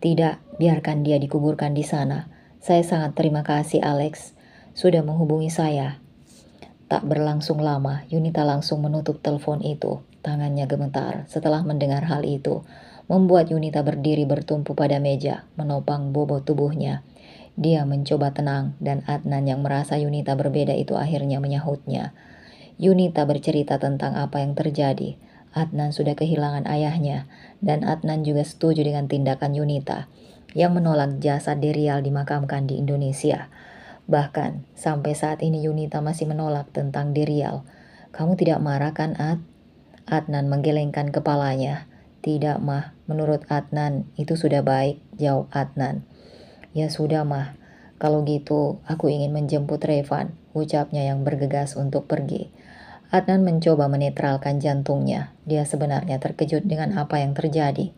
Tidak, biarkan dia dikuburkan di sana. Saya sangat terima kasih Alex sudah menghubungi saya. Tak berlangsung lama, Yunita langsung menutup telepon itu. Tangannya gemetar setelah mendengar hal itu, membuat Yunita berdiri bertumpu pada meja, menopang bobot tubuhnya. Dia mencoba tenang, dan Adnan yang merasa Yunita berbeda itu akhirnya menyahutnya. Yunita bercerita tentang apa yang terjadi. Adnan sudah kehilangan ayahnya, dan Adnan juga setuju dengan tindakan Yunita yang menolak jasad Derial dimakamkan di Indonesia. Bahkan, sampai saat ini Yunita masih menolak tentang Derial. Kamu tidak marah kan, Ad? Adnan menggelengkan kepalanya. Tidak, Mah. Menurut Adnan, itu sudah baik, jawab Adnan. Ya sudah, Mah. Kalau gitu, aku ingin menjemput Revan, ucapnya yang bergegas untuk pergi. Adnan mencoba menetralkan jantungnya. Dia sebenarnya terkejut dengan apa yang terjadi.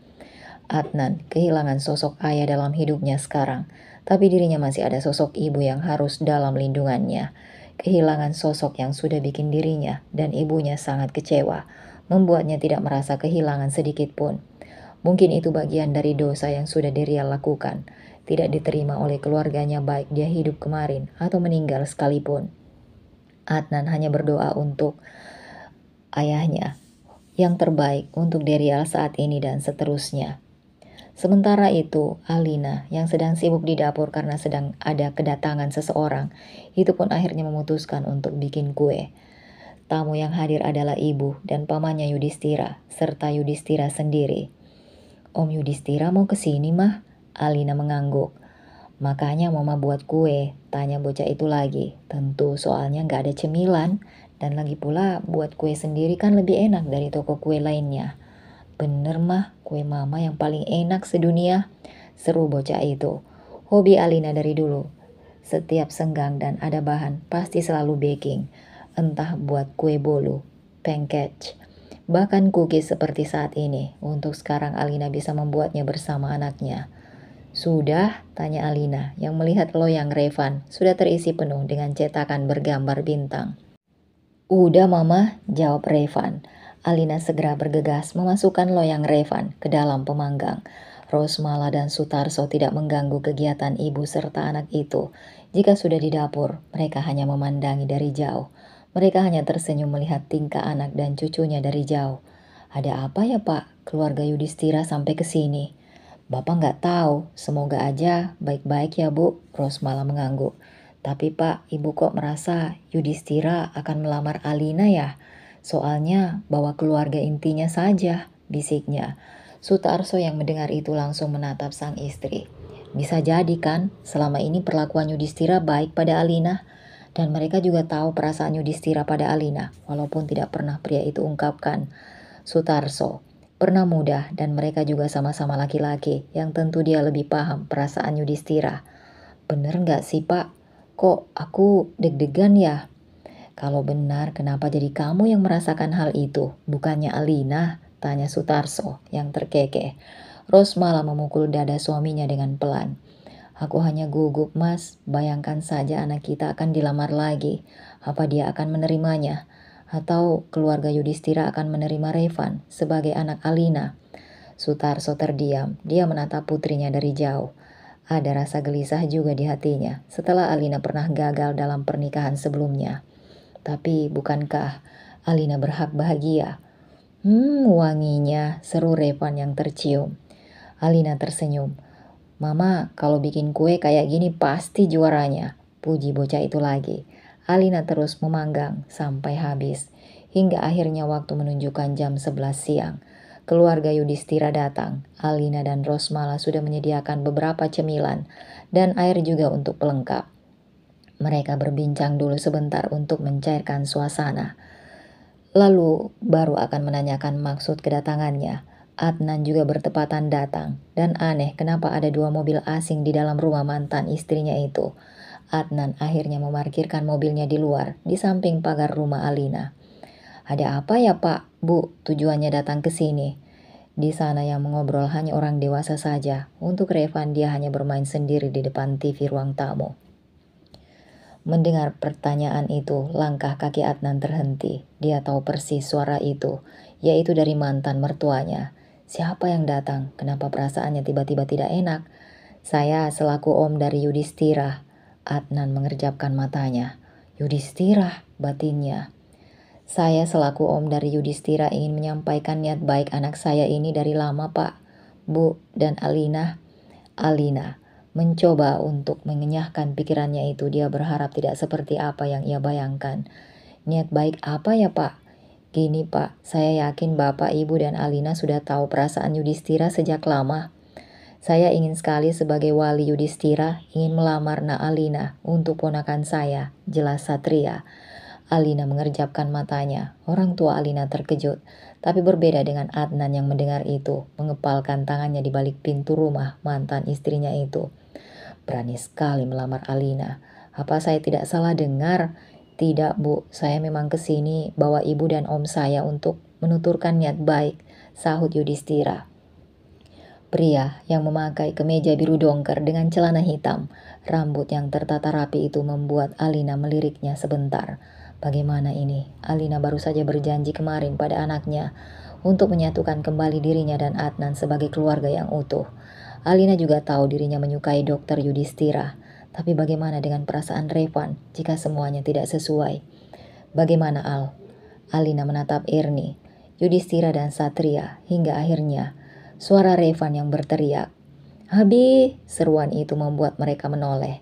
Adnan kehilangan sosok ayah dalam hidupnya sekarang, tapi dirinya masih ada sosok ibu yang harus dalam lindungannya. Kehilangan sosok yang sudah bikin dirinya dan ibunya sangat kecewa, membuatnya tidak merasa kehilangan sedikit pun. Mungkin itu bagian dari dosa yang sudah Dirial lakukan, tidak diterima oleh keluarganya baik dia hidup kemarin atau meninggal sekalipun. Adnan hanya berdoa untuk ayahnya yang terbaik untuk Derial saat ini dan seterusnya. Sementara itu, Alina yang sedang sibuk di dapur karena sedang ada kedatangan seseorang, itu pun akhirnya memutuskan untuk bikin kue. Tamu yang hadir adalah ibu dan pamannya Yudhistira, serta Yudhistira sendiri. Om Yudhistira mau kesini mah? Alina mengangguk. Makanya mama buat kue, tanya bocah itu lagi. Tentu soalnya gak ada cemilan, dan lagi pula buat kue sendiri kan lebih enak dari toko kue lainnya. Bener mah, kue mama yang paling enak sedunia, seru bocah itu. Hobi Alina dari dulu. Setiap senggang dan ada bahan, pasti selalu baking. Entah buat kue bolu, pancake, bahkan cookies seperti saat ini. Untuk sekarang Alina bisa membuatnya bersama anaknya. Sudah, tanya Alina yang melihat loyang Revan sudah terisi penuh dengan cetakan bergambar bintang. Udah mama, jawab Revan. Alina segera bergegas memasukkan loyang Revan ke dalam pemanggang. Rosmala dan Sutarso tidak mengganggu kegiatan ibu serta anak itu. Jika sudah di dapur, mereka hanya memandangi dari jauh. Mereka hanya tersenyum melihat tingkah anak dan cucunya dari jauh. Ada apa ya Pak, keluarga Yudhistira sampai ke sini? Bapak nggak tahu, semoga aja baik-baik ya Bu, Rosmala mengangguk. Tapi Pak, Ibu kok merasa Yudhistira akan melamar Alina ya? Soalnya bawa keluarga intinya saja, bisiknya. Sutarso yang mendengar itu langsung menatap sang istri. Bisa jadi kan, selama ini perlakuan Yudhistira baik pada Alina. Dan mereka juga tahu perasaan Yudhistira pada Alina, walaupun tidak pernah pria itu ungkapkan. Sutarso pernah muda dan mereka juga sama-sama laki-laki yang tentu dia lebih paham perasaan Yudhistira. Bener nggak sih Pak? Kok aku deg-degan ya? Kalau benar kenapa jadi kamu yang merasakan hal itu? Bukannya Alina? Tanya Sutarso yang terkekeh. Ros malah memukul dada suaminya dengan pelan. Aku hanya gugup mas, bayangkan saja anak kita akan dilamar lagi. Apa dia akan menerimanya? Atau keluarga Yudhistira akan menerima Revan sebagai anak Alina? Sutarso terdiam, dia menatap putrinya dari jauh. Ada rasa gelisah juga di hatinya setelah Alina pernah gagal dalam pernikahan sebelumnya. Tapi bukankah Alina berhak bahagia? Wanginya, seru Revan yang tercium. Alina tersenyum. Mama, kalau bikin kue kayak gini pasti juaranya, puji bocah itu lagi. Alina terus memanggang sampai habis, hingga akhirnya waktu menunjukkan jam 11 siang. Keluarga Yudhistira datang. Alina dan Rosmala sudah menyediakan beberapa cemilan dan air juga untuk pelengkap. Mereka berbincang dulu sebentar untuk mencairkan suasana. Lalu baru akan menanyakan maksud kedatangannya. Adnan juga bertepatan datang, dan aneh kenapa ada 2 mobil asing di dalam rumah mantan istrinya itu. Adnan akhirnya memarkirkan mobilnya di luar, di samping pagar rumah Alina. Ada apa ya Pak, Bu, tujuannya datang ke sini? Di sana yang mengobrol hanya orang dewasa saja. Untuk Revan dia hanya bermain sendiri di depan TV ruang tamu. Mendengar pertanyaan itu, langkah kaki Adnan terhenti. Dia tahu persis suara itu. yaitu dari mantan mertuanya. Siapa yang datang? Kenapa perasaannya tiba-tiba tidak enak? Saya selaku om dari Yudhistira. Adnan mengerjapkan matanya. Yudhistira, batinnya. Saya selaku om dari Yudhistira ingin menyampaikan niat baik anak saya ini dari lama, Pak, Bu, dan Alina. Alina mencoba untuk mengenyahkan pikirannya itu. Dia berharap tidak seperti apa yang ia bayangkan. Niat baik apa ya, Pak? Gini, Pak, saya yakin Bapak, Ibu, dan Alina sudah tahu perasaan Yudhistira sejak lama. Saya ingin sekali sebagai wali Yudhistira ingin melamar Alina untuk ponakan saya, jelas Satria. Alina mengerjapkan matanya. Orang tua Alina terkejut, tapi berbeda dengan Adnan yang mendengar itu, mengepalkan tangannya di balik pintu rumah mantan istrinya itu. Berani sekali melamar Alina. Apa saya tidak salah dengar? Tidak, Bu, saya memang kesini bawa ibu dan om saya untuk menuturkan niat baik, sahut Yudhistira. Pria yang memakai kemeja biru dongker dengan celana hitam, rambut yang tertata rapi itu membuat Alina meliriknya sebentar. Bagaimana ini? Alina baru saja berjanji kemarin pada anaknya untuk menyatukan kembali dirinya dan Adnan sebagai keluarga yang utuh. Alina juga tahu dirinya menyukai Dokter Yudhistira. Tapi bagaimana dengan perasaan Revan jika semuanya tidak sesuai? Bagaimana Al? Alina menatap Erni, Yudhistira dan Satria hingga akhirnya suara Revan yang berteriak. Habis, seruan itu membuat mereka menoleh.